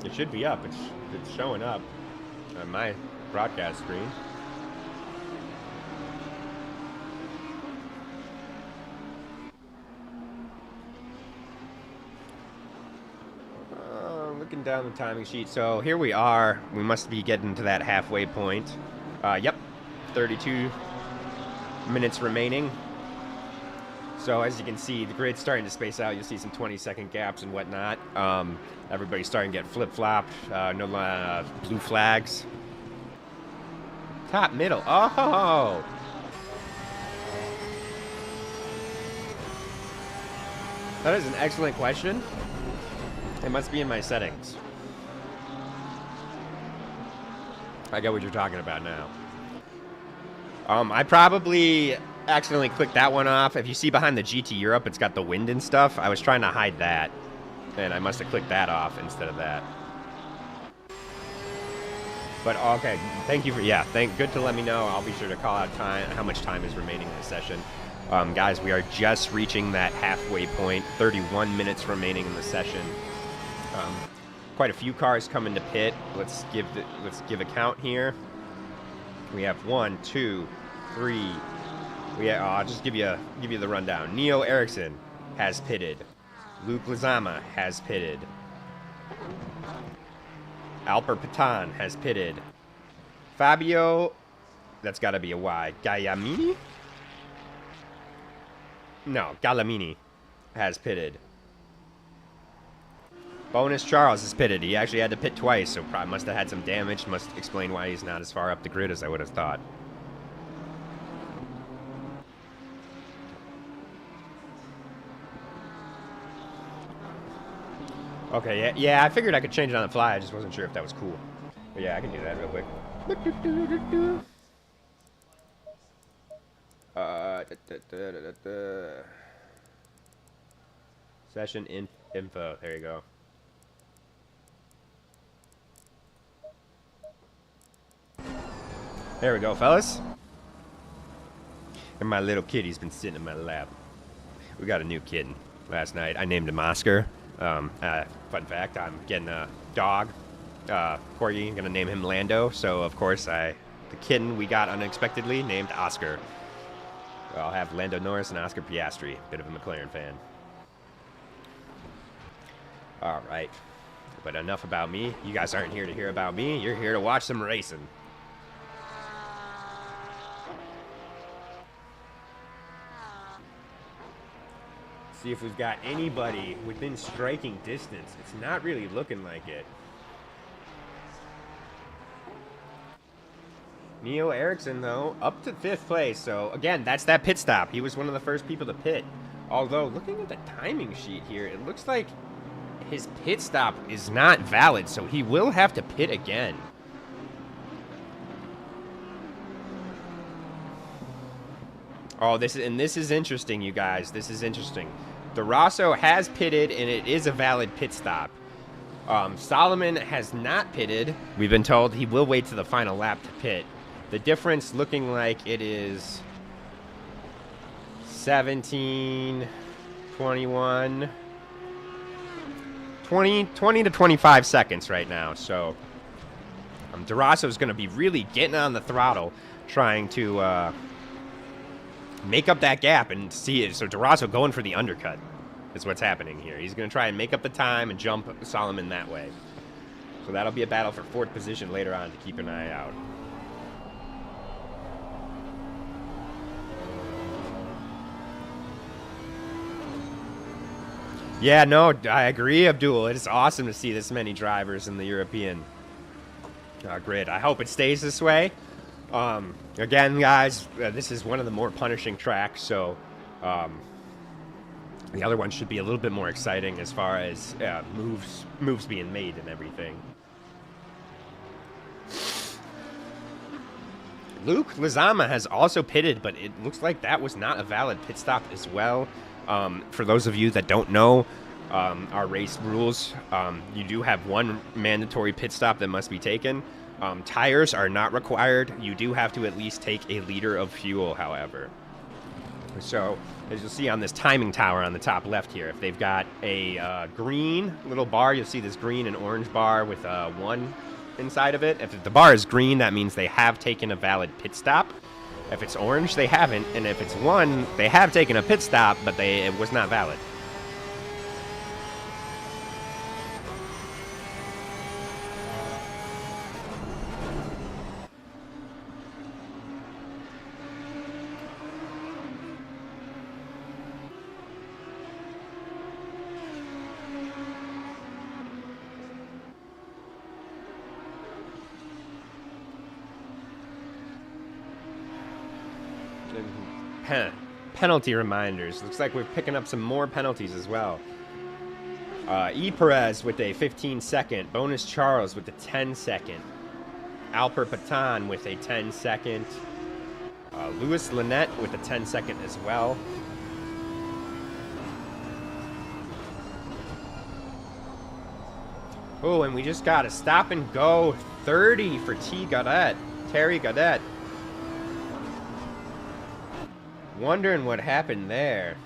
It should be up. It's showing up on my broadcast screen. Looking down the timing sheet. So here we are. We must be getting to that halfway point. Yep, 32 minutes remaining. So as you can see, the grid's starting to space out. You'll see some 20-second gaps and whatnot. Everybody's starting to get flip-flopped. No blue flags. Top, middle. Oh! That is an excellent question. It must be in my settings. I get what you're talking about now. I probably accidentally clicked that one off. If you see behind the GT Europe, it's got the wind and stuff. I was trying to hide that, and I must have clicked that off instead of that. But okay, thank you for good to let me know. I'll be sure to call out time, how much time is remaining in the session. Guys, we are just reaching that halfway point. 31 minutes remaining in the session. Quite a few cars coming to pit. Let's give a count here. We have 1, 2, 3. I'll just give you the rundown. Neo Ericsson has pitted. Luke Lizama has pitted. Alper Patan has pitted. Fabio, that's got to be a Y. Gallamini? No, Gallamini has pitted. Bonus Charles is pitted. He actually had to pit twice, so probably must have had some damage. Must explain why he's not as far up the grid as I would have thought. Okay, yeah, I figured I could change it on the fly. I just wasn't sure if that was cool. But yeah, I can do that real quick. Session info. There you go. There we go, fellas. And my little kitty's been sitting in my lap. We got a new kitten last night. I named him Oscar. Fun fact, I'm getting a dog. Corgi, gonna name him Lando. So, of course, the kitten we got unexpectedly named Oscar. I'll have Lando Norris and Oscar Piastri. Bit of a McLaren fan. All right. But enough about me. You guys aren't here to hear about me. You're here to watch some racing. See if we've got anybody within striking distance. It's not really looking like it. Neo Ericsson, though, up to 5th place. So, again, that's that pit stop. He was one of the first people to pit. Although, looking at the timing sheet here, it looks like his pit stop is not valid, so he will have to pit again. Oh, this is interesting, you guys. This is interesting. DeRosso has pitted, and it is a valid pit stop. Solomon has not pitted. We've been told he will wait to the final lap to pit. The difference looking like it is 17, 21, 20 to 25 seconds right now. So DeRosso's going to be really getting on the throttle, trying to make up that gap and see it. So DeRosso going for the undercut is what's happening here. He's going to try and make up the time and jump Solomon that way. So that'll be a battle for fourth position later on to keep an eye out. Yeah, no, I agree, Abdul. It's awesome to see this many drivers in the European grid. I hope it stays this way. Again, guys, this is one of the more punishing tracks, so the other one should be a little bit more exciting as far as moves being made and everything. Luke Lizama has also pitted, but it looks like that was not a valid pit stop as well. For those of you that don't know our race rules, you do have one mandatory pit stop that must be taken. Tires are not required. You do have to at least take a liter of fuel, however. So, as you'll see on this timing tower on the top left here, if they've got a green little bar, you'll see this green and orange bar with a 1 inside of it. If the bar is green, that means they have taken a valid pit stop. If it's orange, they haven't. And if it's 1, they have taken a pit stop, but it was not valid. Penalty reminders. Looks like we're picking up some more penalties as well. E. Perez with a 15-second. Bonus Charles with a 10-second. Alper Patan with a 10-second. Louis Lynette with a 10-second as well. Oh, and we just got a stop and go 30 for Terry Gaudet. Wondering what happened there.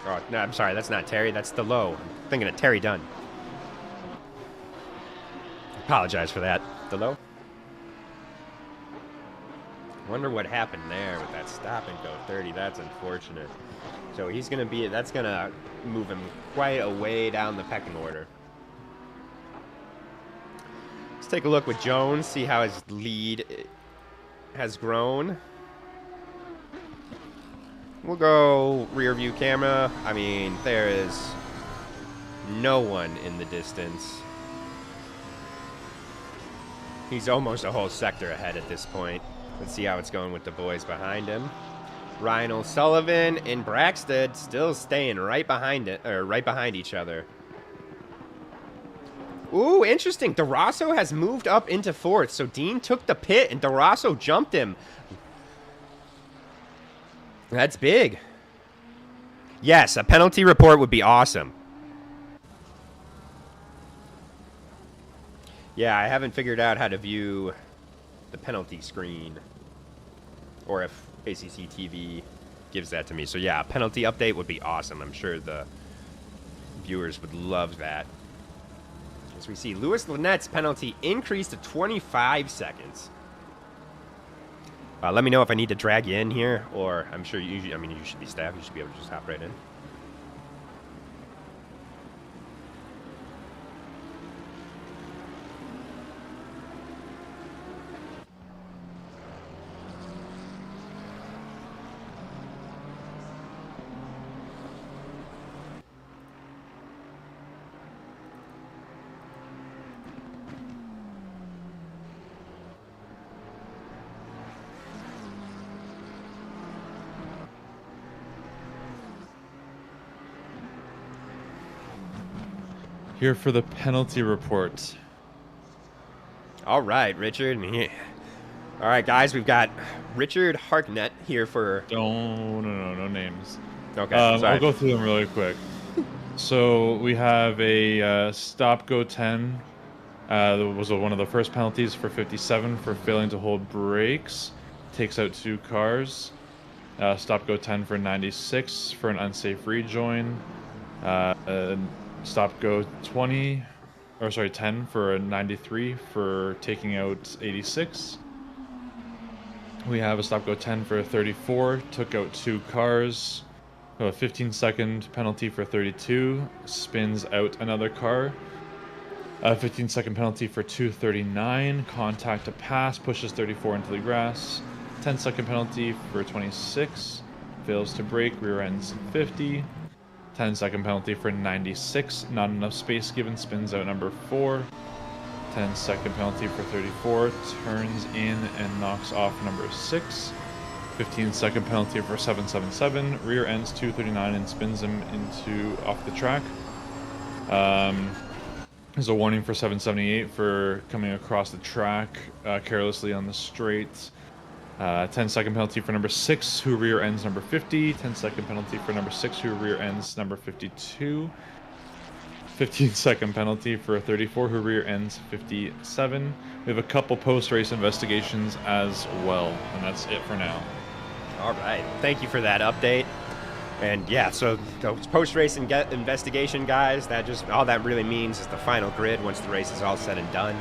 Oh, no, I'm sorry. That's not Terry. That's Delow. I'm thinking of Terry Dunn. Apologize for that, Delow. Wonder what happened there with that stop and go 30. That's unfortunate. So he's going to be... That's going to move him quite a way down the pecking order. Let's take a look with Jones, see how his lead has grown. We'll go rear view camera. I mean, there is no one in the distance. He's almost a whole sector ahead at this point. Let's see how it's going with the boys behind him. Ryan O'Sullivan and Braxton still staying right behind each other. Ooh, interesting. DeRosso has moved up into fourth. So Dean took the pit and DeRosso jumped him. That's big. Yes, a penalty report would be awesome. Yeah, I haven't figured out how to view the penalty screen. Or if ACC TV gives that to me. So yeah, a penalty update would be awesome. I'm sure the viewers would love that. As we see, Louis Lynette's penalty increased to 25 seconds. Let me know if I need to drag you in here, or I'm sure you should be staff. You should be able to just hop right in. Here for the penalty report. All right, Richard. Yeah. All right, guys, we've got Richard Harknett here for... No names. Okay, sorry. I'll go through them really quick. So we have a stop-go 10. That was one of the first penalties for 57 for failing to hold brakes. Takes out 2 cars. Stop-go 10 for 96 for an unsafe rejoin. Stop-go 10 for a 93 for taking out 86. We have a stop-go 10 for 34, took out 2 cars. A 15-second penalty for 32, spins out another car. A 15-second penalty for 239, contact to pass, pushes 34 into the grass. 10-second penalty for 26, fails to brake, rear ends 50. 10-second penalty for 96, not enough space given, spins out number 4. 10-second penalty for 34, turns in and knocks off number 6. 15-second penalty for 777, rear ends 239 and spins him off the track. There's a warning for 778 for coming across the track carelessly on the straight. 10-second penalty for number 6, who rear ends number 50. 10-second penalty for number 6, who rear ends number 52. 15-second penalty for 34, who rear ends 57. We have a couple post-race investigations as well, and that's it for now. All right. Thank you for that update. And yeah, so those post-race investigation, guys, all that really means is the final grid once the race is all said and done.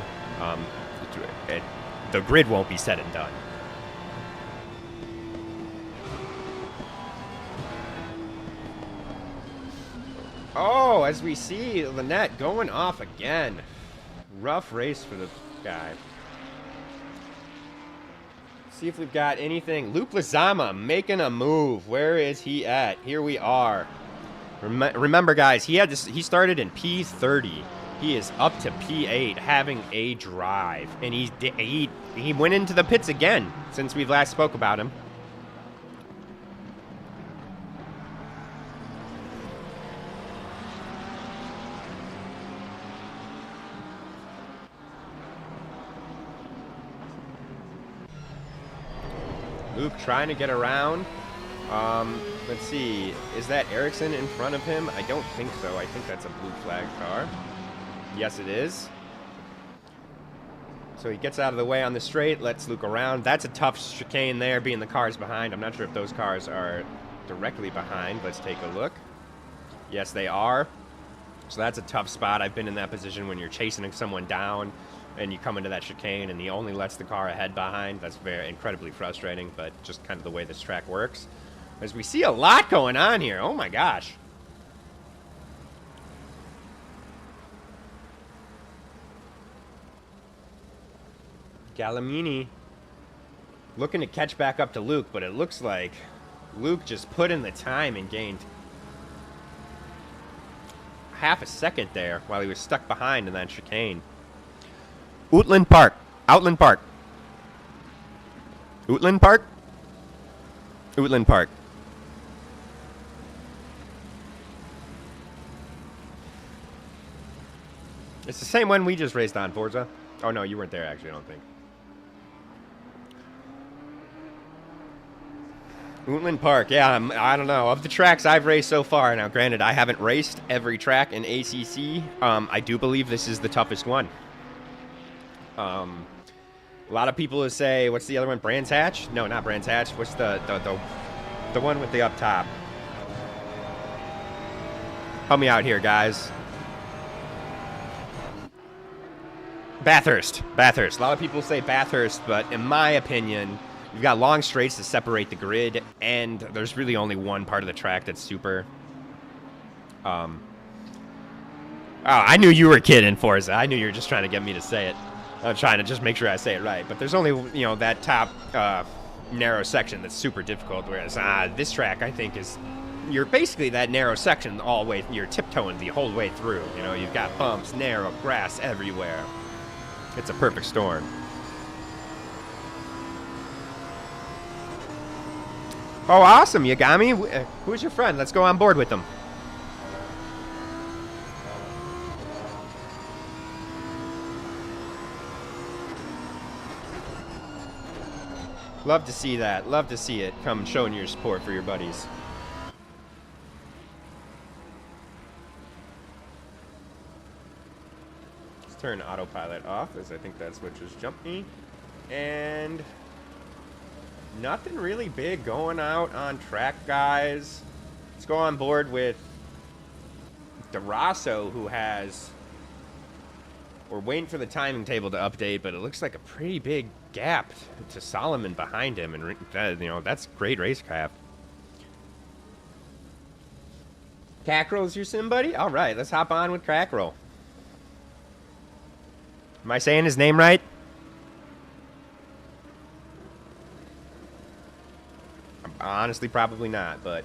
The grid won't be said and done. Oh, as we see, Lynette going off again. Rough race for the guy. See if we've got anything. Luke Lizama making a move. Where is he at? Here we are. Remember, guys, he started in P30. He is up to P8, having a drive, and he went into the pits again since we last spoke about him. Luke trying to get around. Let's see. Is that Ericsson in front of him? I don't think so. I think that's a blue flag car. Yes, it is. So he gets out of the way on the straight, lets Luke around. That's a tough chicane there, being the cars behind. I'm not sure if those cars are directly behind. Let's take a look. Yes, they are. So that's a tough spot. I've been in that position when you're chasing someone down and you come into that chicane and he only lets the car ahead behind. That's very incredibly frustrating, but just kind of the way this track works. As we see a lot going on here. Oh my gosh. Galamini looking to catch back up to Luke, but it looks like Luke just put in the time and gained half a second there while he was stuck behind in that chicane. Oulton Park. Outland Park. Oulton Park? Oulton Park. It's the same one we just raced on, Forza. Oh, no, you weren't there, actually, I don't think. Oulton Park, yeah, I don't know. Of the tracks I've raced so far, now granted, I haven't raced every track in ACC. I do believe this is the toughest one. A lot of people will say, what's the other one? Brands Hatch? No, not Brands Hatch. What's the one with the up top? Help me out here, guys. Bathurst. Bathurst. A lot of people say Bathurst, but in my opinion, you've got long straights to separate the grid, and there's really only one part of the track that's super. Oh, I knew you were kidding, Forza. I knew you were just trying to get me to say it. I'm trying to just make sure I say it right. But there's only, you know, that top narrow section that's super difficult, whereas this track, I think, is... You're basically that narrow section all the way... You're tiptoeing the whole way through. You know, you've got bumps, narrow, grass everywhere. It's a perfect storm. Oh, awesome, Yagami. Who's your friend? Let's go on board with them. Love to see that. Love to see it. Come showing your support for your buddies. Let's turn autopilot off, as I think that's what just jumped me. And nothing really big going out on track, guys. Let's go on board with DeRosso, who has... We're waiting for the timing table to update, but it looks like a pretty big gap to Solomon behind him, and you know, that's great racecraft. Cackrell's your sim buddy? All right, let's hop on with Cackrell. Am I saying his name right? Honestly, probably not, but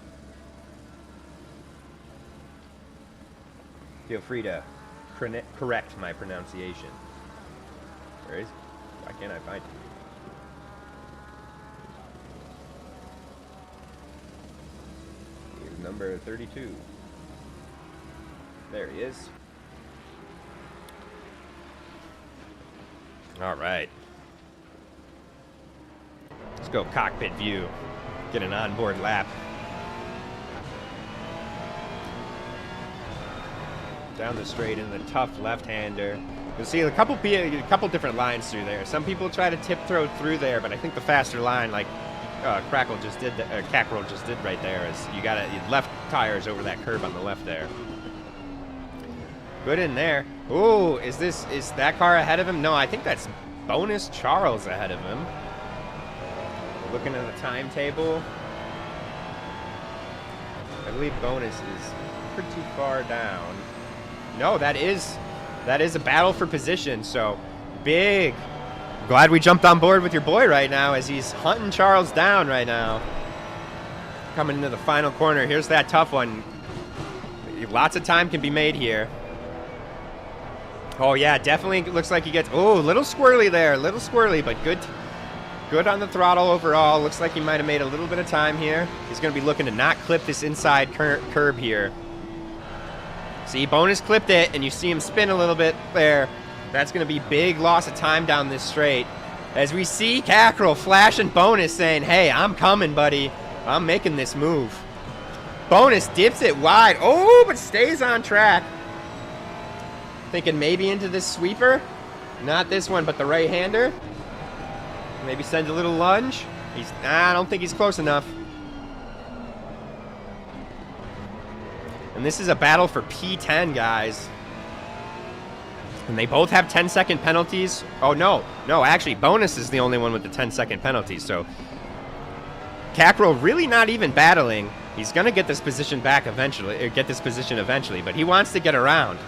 feel free to correct my pronunciation. Where is? Why can't I find it? Here's number 32. There he is. All right. Let's go cockpit view. Get an onboard lap. Down the straight in the tough left-hander. You'll see a couple different lines through there. Some people try to tip-throw through there, but I think the faster line, like Cackrell just did right there, is you got left tires over that curb on the left there. Good in there. Ooh, is that car ahead of him? No, I think that's Bonus Charles ahead of him. Looking at the timetable, I believe Bonus is pretty far down. No, that is a battle for position, so big. Glad we jumped on board with your boy right now as he's hunting Charles down right now. Coming into the final corner. Here's that tough one. Lots of time can be made here. Oh, yeah, definitely looks like he gets... Oh, a little squirrely there. A little squirrely, but good on the throttle overall. Looks like he might have made a little bit of time here. He's going to be looking to not clip this inside curb here. See, Bonus clipped it, and you see him spin a little bit there. That's going to be big loss of time down this straight. As we see Cackrell flashing Bonus saying, hey, I'm coming, buddy. I'm making this move. Bonus dips it wide. Oh, but stays on track. Thinking maybe into this sweeper. Not this one, but the right-hander. Maybe send a little lunge. I don't think he's close enough. And this is a battle for P10, guys. And they both have 10-second penalties. Oh, no. No, actually, Bonus is the only one with the 10-second penalties. So, Cackrell really not even battling. He's going to get this position back eventually, or get this position eventually, but he wants to get around.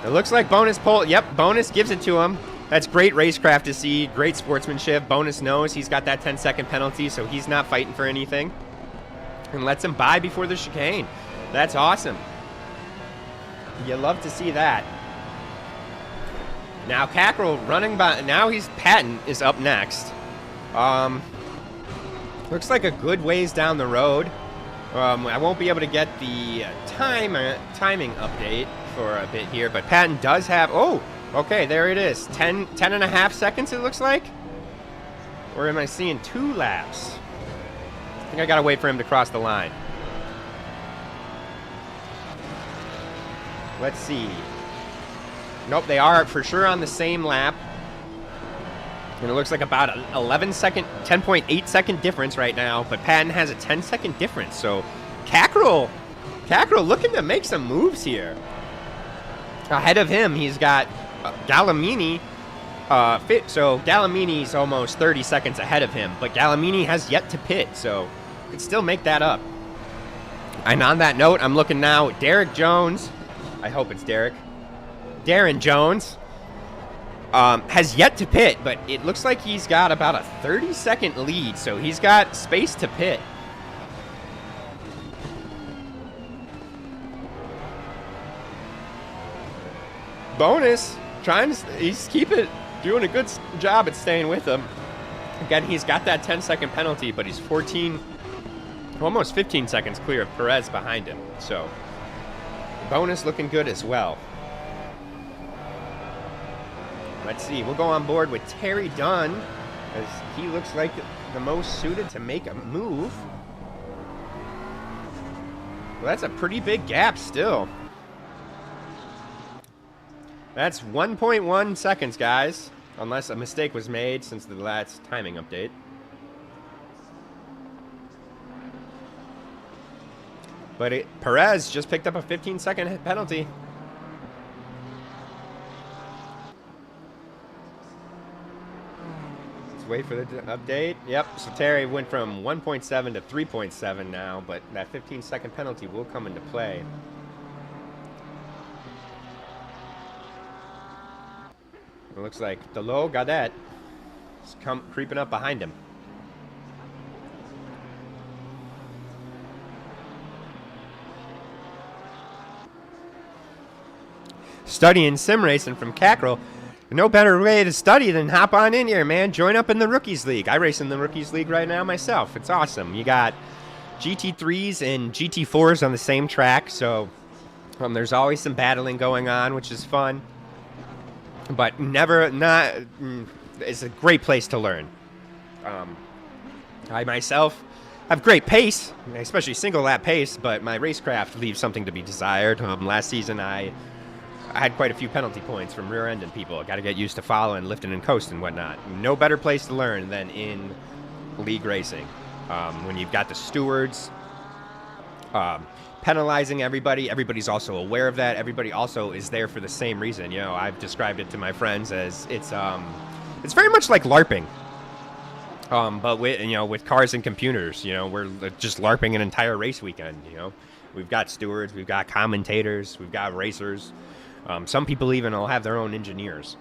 It looks like Bonus pulled. Yep, Bonus gives it to him. That's great racecraft to see. Great sportsmanship. Bonus knows he's got that 10-second penalty, so he's not fighting for anything. And lets him by before the chicane. That's awesome. You love to see that. Now Cackrell running by. Now Patton is up next. Looks like a good ways down the road. I won't be able to get the timing update for a bit here, but Patton does have. Oh, okay, there it is. 10 and a half seconds. It looks like. Or am I seeing 2 laps? I think I gotta wait for him to cross the line. Let's see. Nope, they are for sure on the same lap. And it looks like about an 10.8 second difference right now, but Patton has a 10-second difference. So Cackrell looking to make some moves here. Ahead of him, he's got Gallimini. So Gallimini's almost 30 seconds ahead of him, but Gallimini has yet to pit, so could still make that up. And on that note, I'm looking now at Derek Jones. I hope it's Derek. Darren Jones has yet to pit, but it looks like he's got about a 30-second lead, so he's got space to pit. Bonus he's doing a good job at staying with him. Again, he's got that 10-second penalty, but he's almost 15 seconds clear of Perez behind him. So Bonus looking good as well. Let's see. We'll go on board with Terry Dunn, as he looks like the most suited to make a move. Well, that's a pretty big gap still. That's 1.1 seconds, guys. Unless a mistake was made since the last timing update. But Perez just picked up a 15-second penalty. Let's wait for the update. Yep, so Terry went from 1.7 to 3.7 now, but that 15-second penalty will come into play. It looks like Delo Gadet is creeping up behind him. Studying sim racing from Cackrell. No better way to study than hop on in here, man. Join up in the Rookies League. I race in the Rookies League right now myself. It's awesome. You got GT3s and GT4s on the same track, so there's always some battling going on, which is fun. But it's a great place to learn. I myself have great pace, especially single lap pace, but my racecraft leaves something to be desired. Last season I had quite a few penalty points from rear-ending people. I got to get used to following, lifting, and coasting and whatnot. No better place to learn than in league racing. When you've got the stewards penalizing everybody, everybody's also aware of that. Everybody also is there for the same reason. You know, I've described it to my friends as it's very much like LARPing. But with cars and computers, we're just LARPing an entire race weekend. We've got stewards, we've got commentators, we've got racers. Some people even will have their own engineers.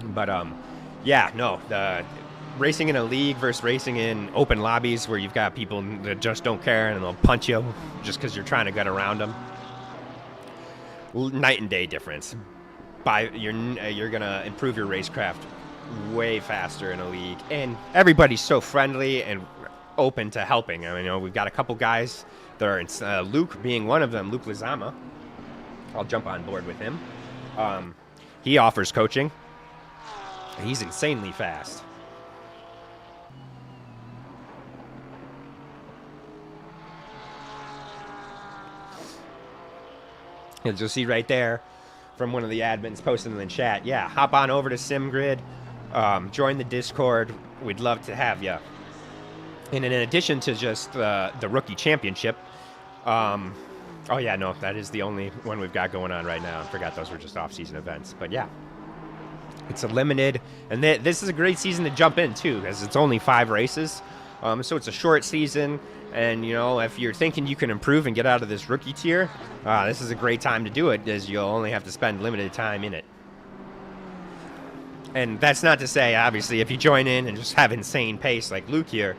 But the racing in a league versus racing in open lobbies where you've got people that just don't care and they'll punch you just because you're trying to get around them. Night and day difference. You're gonna improve your racecraft way faster in a league, and everybody's so friendly and open to helping. I mean, we've got a couple guys that are Luke being one of them. Luke Lizama. I'll jump on board with him. He offers coaching. He's insanely fast. As you'll see right there from one of the admins posting in the chat. Yeah, hop on over to SimGrid. Join the Discord. We'd love to have you. And in addition to just the Rookie Championship, oh yeah, no, that is the only one we've got going on right now. I forgot those were just off-season events. But yeah, it's a limited, and this is a great season to jump in too, because it's only 5 races. So it's a short season, and if you're thinking you can improve and get out of this rookie tier, this is a great time to do it, as you'll only have to spend limited time in it. And that's not to say, obviously, if you join in and just have insane pace like Luke here,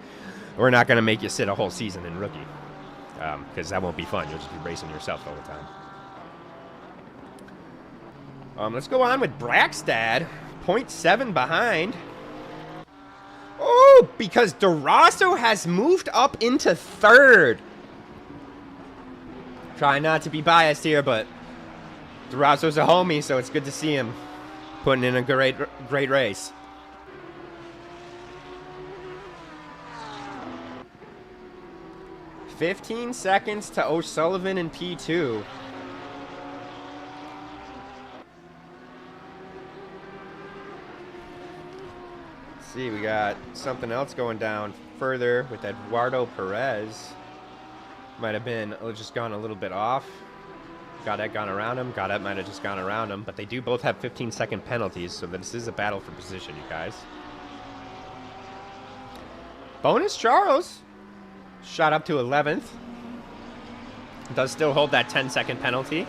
we're not going to make you sit a whole season in rookie, because that won't be fun. You'll just be racing yourself all the time. Let's go on with Braxstad, 0.7 behind. Oh, because DeRosso has moved up into 3rd. Try not to be biased here, but DeRosso's a homie, so it's good to see him putting in a great race. $15 seconds to O'Sullivan in P2. See, we got something else going down further with Eduardo Perez. Might have been just gone a little bit off. Godet gone around him. Godet might have just gone around him. But they do both have 15-second penalties, so this is a battle for position, you guys. Bonus Charles shot up to 11th. Does still hold that 10-second penalty.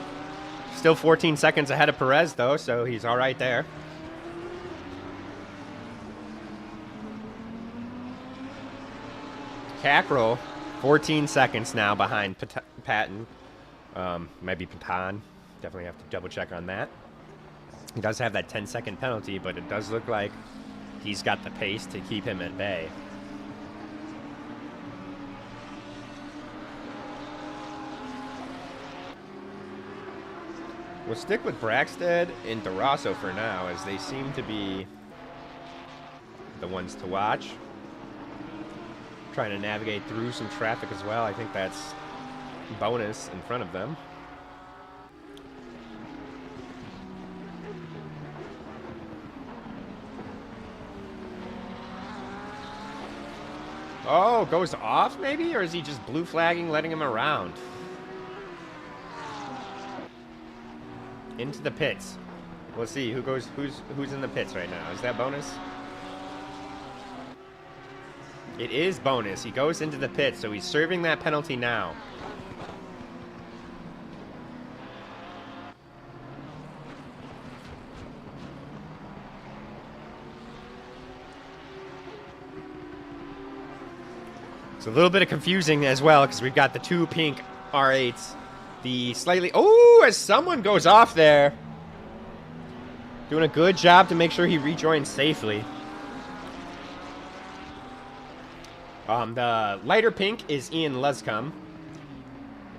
Still 14 seconds ahead of Perez, though, so he's all right there. Cackrell, 14 seconds now behind Patton. Might be Patan. Definitely have to double check on that. He does have that 10-second penalty, but it does look like he's got the pace to keep him at bay. We'll stick with Braxstead and DeRosso for now, as they seem to be the ones to watch. trying to navigate through some traffic as well. I think that's bonus in front of them. Oh, goes off maybe? Or is he just blue flagging, letting him around? Into the pits. We'll see who's in the pits right now. Is that bonus? It is bonus. He goes into the pits, so he's serving that penalty now. It's a little bit of confusing as well because we've got the two pink R8s. The slightly... Oh, as someone goes off there. Doing a good job to make sure he rejoins safely. The lighter pink is Ian Luscombe.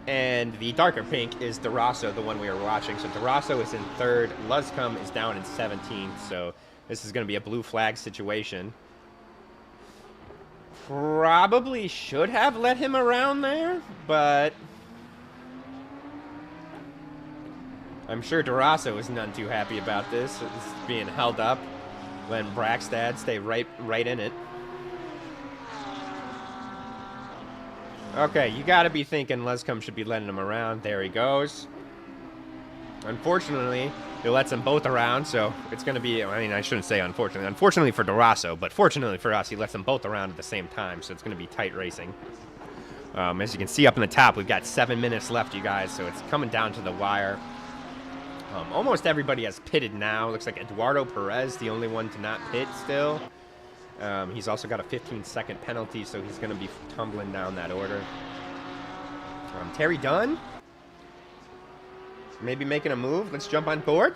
And the darker pink is DeRosso, the one we were watching. So DeRosso is in 3rd. Luscombe is down in 17th. So this is going to be a blue flag situation. Probably should have let him around there, but I'm sure DeRosso is none too happy about this. It's being held up, letting Braxtad stay right in it. Okay, you got to be thinking Luscombe should be letting him around. There he goes. Unfortunately, he lets them both around, so it's going to be... I mean, I shouldn't say unfortunately. Unfortunately for DeRosso, but fortunately for us, he lets them both around at the same time, so it's going to be tight racing. As you can see up in the top, we've got 7 minutes left, you guys, so it's coming down to the wire. Almost everybody has pitted now. Looks like Eduardo Perez, the only one to not pit still. He's also got a 15-second penalty, so he's going to be tumbling down that order. Terry Dunn, maybe making a move. Let's jump on board.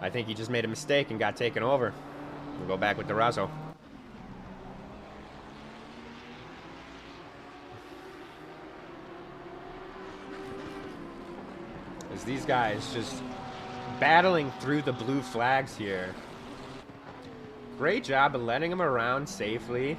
I think he just made a mistake and got taken over. We'll go back with DeRosso. As these guys just battling through the blue flags here. Great job of letting him around safely.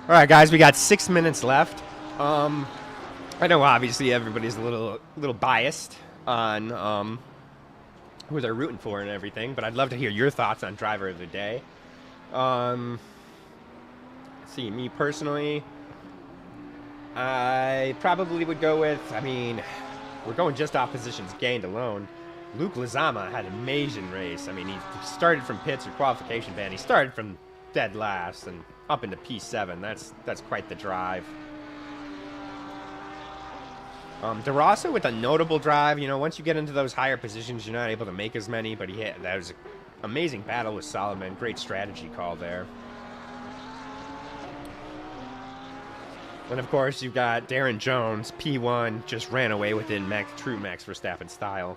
All right, guys, we got 6 minutes left. I know obviously everybody's a little biased on who they're rooting for and everything, but I'd love to hear your thoughts on driver of the day. Let's see, me personally, I probably would go with, I mean, we're going just off positions gained alone. Luke Lizama had an amazing race. I mean, he started from pits or qualification ban. He started from dead last and up into P7. That's quite the drive. DeRosso with a notable drive. You know, once you get into those higher positions, you're not able to make as many, but that was an amazing battle with Solomon. Great strategy call there. And of course, you've got Darren Jones, P1, just ran away with it in true Max Verstappen style.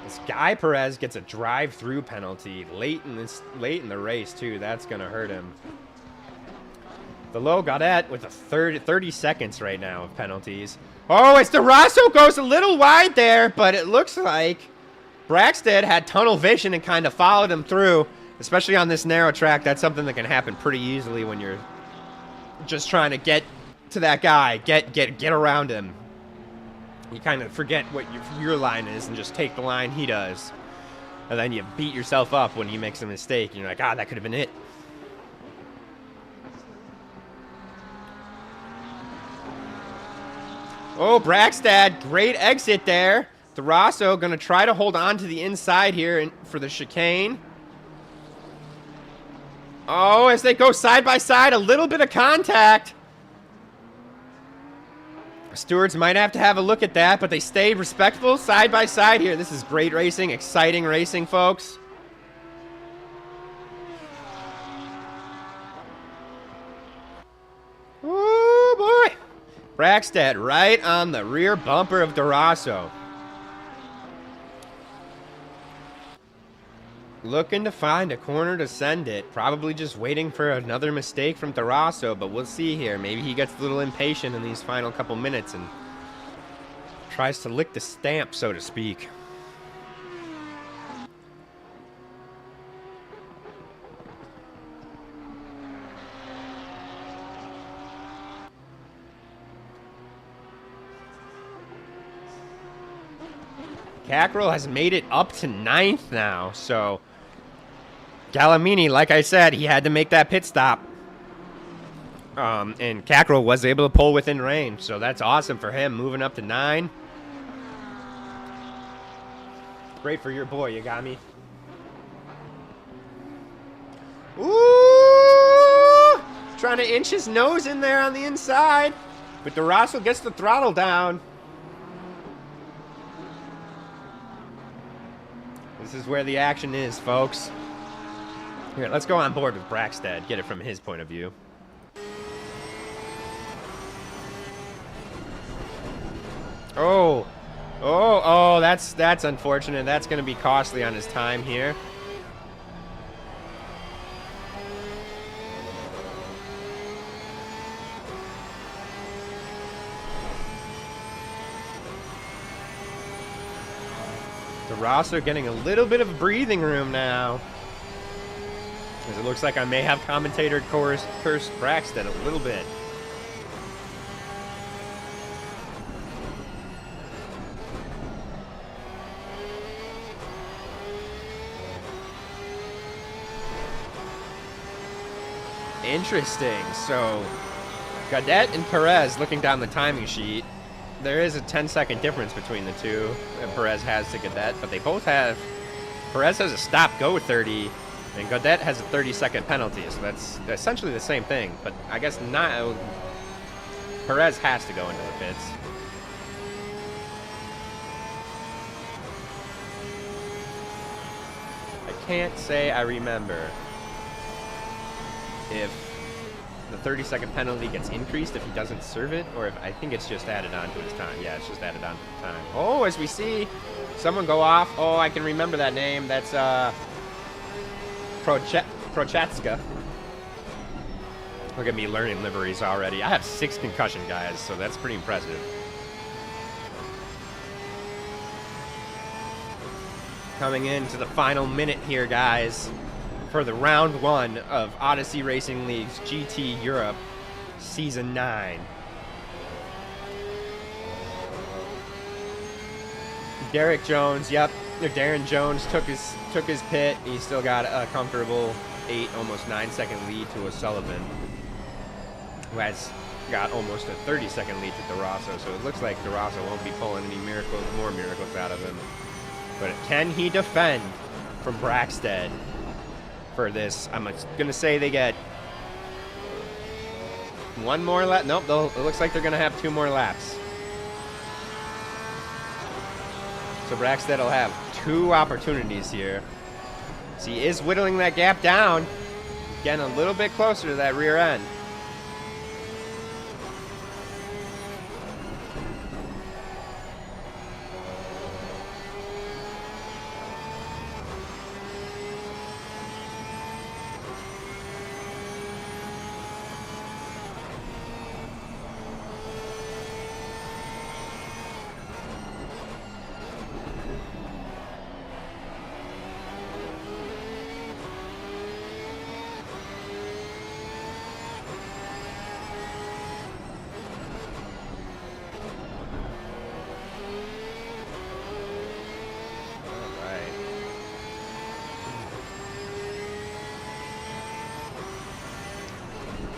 This guy Perez gets a drive-through penalty late in the race too. That's gonna hurt him. The low Gaudette with a 30 seconds right now of penalties. Oh, it's DeRosso goes a little wide there, but it looks like Braxted had tunnel vision and kind of followed him through. Especially on this narrow track, that's something that can happen pretty easily when you're just trying to get to that guy, get around him. You kind of forget what your line is and just take the line he does. And then you beat yourself up when he makes a mistake. And you're like, ah, that could have been it. Oh, Braxtad, great exit there. DeRosso going to try to hold on to the inside here for the chicane. Oh, as they go side by side, a little bit of contact. Stewards might have to have a look at that, but they stayed respectful side by side here. This is great racing, exciting racing, folks. Oh, boy. Braxted right on the rear bumper of DeRosso. looking to find a corner to send it. Probably just waiting for another mistake from Tarasso, but we'll see here. Maybe he gets a little impatient in these final couple minutes and tries to lick the stamp, so to speak. Cackrell has made it up to 9th now, so Gallimini, like I said, he had to make that pit stop. And Cackrell was able to pull within range, so that's awesome for him, moving up to 9. Great for your boy, you got me. Ooh! Trying to inch his nose in there on the inside, but Tarasso gets the throttle down. This is where the action is, folks. Here, let's go on board with Braxted, get it from his point of view. Oh, that's unfortunate. That's going to be costly on his time here. The Rosso getting a little bit of breathing room now. As it looks like I may have commentator cursed Braxton a little bit. Interesting. So, Gadet and Perez looking down the timing sheet. There is a 10-second difference between the two that Perez has to Gadet, but they both have... Perez has a stop-go 30, and Gadet has a 30-second penalty, so that's essentially the same thing. But I guess not... Perez has to go into the pits. I can't say I remember if the 30-second penalty gets increased if he doesn't serve it, or if I think it's just added on to his time. Yeah, it's just added on to the time. Oh, as we see someone go off. Oh, I can remember that name. That's Prochatska. Look at me learning liveries already. I have 6 concussion, guys, so that's pretty impressive. Coming into the final minute here, guys, for the round 1 of Odyssey Racing League's GT Europe Season 9. Derek Jones, yep, Darren Jones took his pit. He still got a comfortable 8, almost 9-second lead to O'Sullivan, who has got almost a 30-second lead to DeRosso. So it looks like DeRosso won't be pulling any more miracles out of him. But can he defend from Braxted for this? I'm going to say they get one more lap. Nope, it looks like they're going to have 2 more laps. So Braxted will have 2 opportunities here. So he is whittling that gap down, getting a little bit closer to that rear end.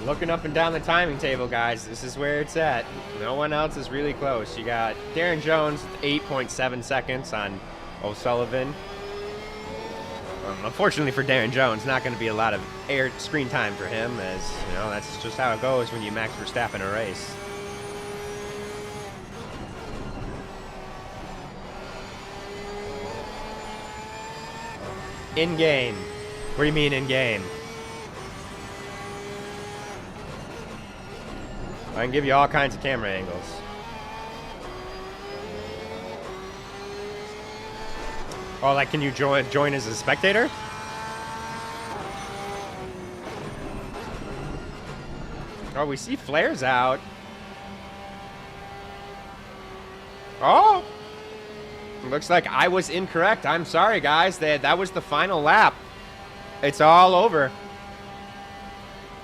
Looking up and down the timing table, guys, this is where it's at. No one else is really close. You got Darren Jones with 8.7 seconds on O'Sullivan. Unfortunately for Darren Jones, not going to be a lot of screen time for him, as you know, that's just how it goes when you Max Verstappen a race. In game. What do you mean in game? I can give you all kinds of camera angles. Oh, like, can you join as a spectator? Oh, we see flares out. Oh! Looks like I was incorrect. I'm sorry, guys. That was the final lap. It's all over.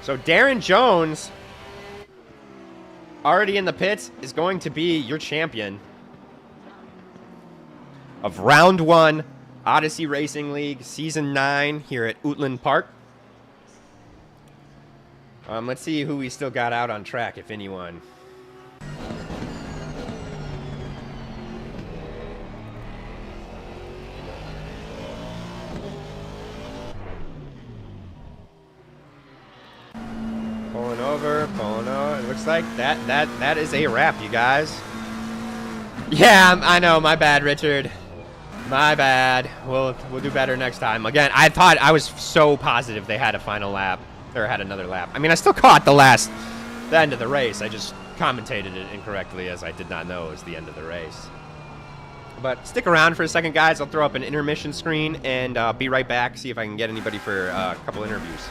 So Darren Jones, already in the pits, is going to be your champion of Round 1 Odyssey Racing League Season 9 here at Oulton Park. Let's see who we still got out on track, if anyone. Pulling over. It looks like that is a wrap, you guys. Yeah, I know. My bad, Richard. My bad. We'll do better next time. Again, I was so positive they had a final lap, or had another lap. I mean, I still caught the end of the race. I just commentated it incorrectly, as I did not know it was the end of the race. But stick around for a second, guys. I'll throw up an intermission screen and be right back. See if I can get anybody for a couple interviews.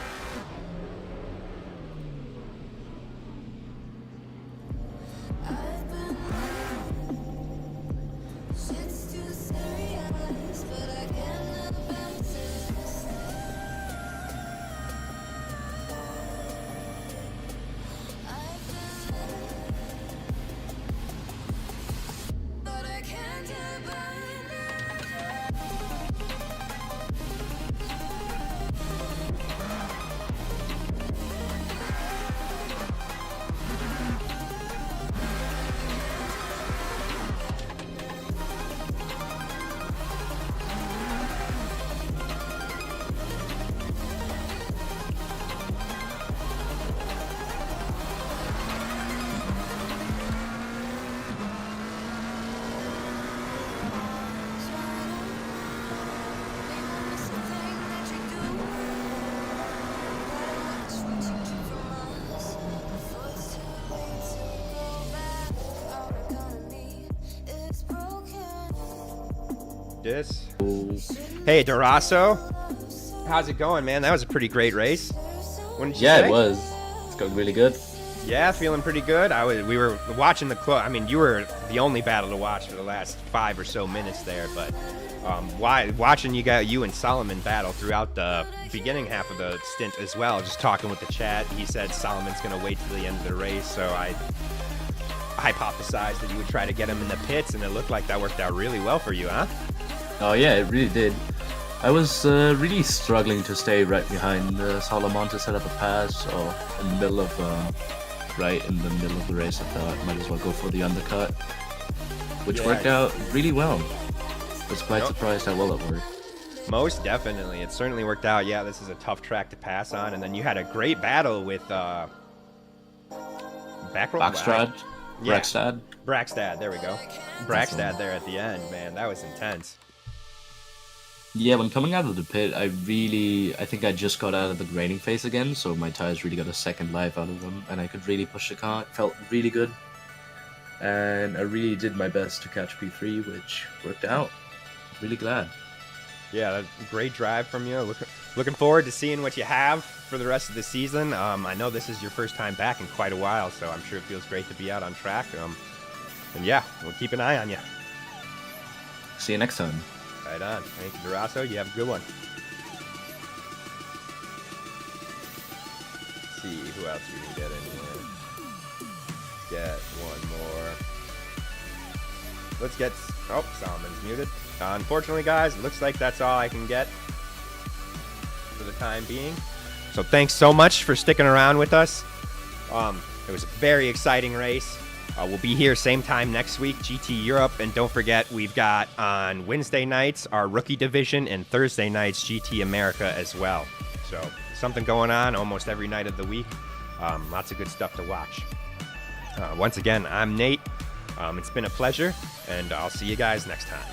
Hey, Durasso. How's it going, man? That was a pretty great race. Wouldn't you say? It was. It's going really good. Yeah, feeling pretty good. We were watching the I mean, you were the only battle to watch for the last 5 or so minutes there, but watching you and Solomon battle throughout the beginning half of the stint as well, just talking with the chat, he said Solomon's going to wait till the end of the race, so I hypothesized that you would try to get him in the pits, and it looked like that worked out really well for you, huh? Oh yeah, it really did. I was really struggling to stay right behind Solomon to set up a pass, so in the middle of the race I thought I might as well go for the undercut, which worked out really well. I was quite surprised how well it worked. Most definitely. It certainly worked out. Yeah, this is a tough track to pass on, and then you had a great battle with Brackstad. There we go. Brackstad there at the end, man. That was intense. Yeah, when coming out of the pit, I think I just got out of the graining phase again, so my tires really got a second life out of them, and I could really push the car. It felt really good, and I really did my best to catch P3, which worked out. Really glad. Yeah, great drive from you. Looking forward to seeing what you have for the rest of the season. I know this is your first time back in quite a while, so I'm sure it feels great to be out on track. And yeah, we'll keep an eye on you. See you next time. Right on. Thank you, Durasso. You have a good one. Let's see who else we can get in here. Get one more. Let's get... Oh, Solomon's muted. Unfortunately, guys, it looks like that's all I can get for the time being. So thanks so much for sticking around with us. It was a very exciting race. We'll be here same time next week, GT Europe. And don't forget, we've got on Wednesday nights our rookie division and Thursday nights GT America as well. So something going on almost every night of the week. Lots of good stuff to watch. Once again, I'm Nate. It's been a pleasure, and I'll see you guys next time.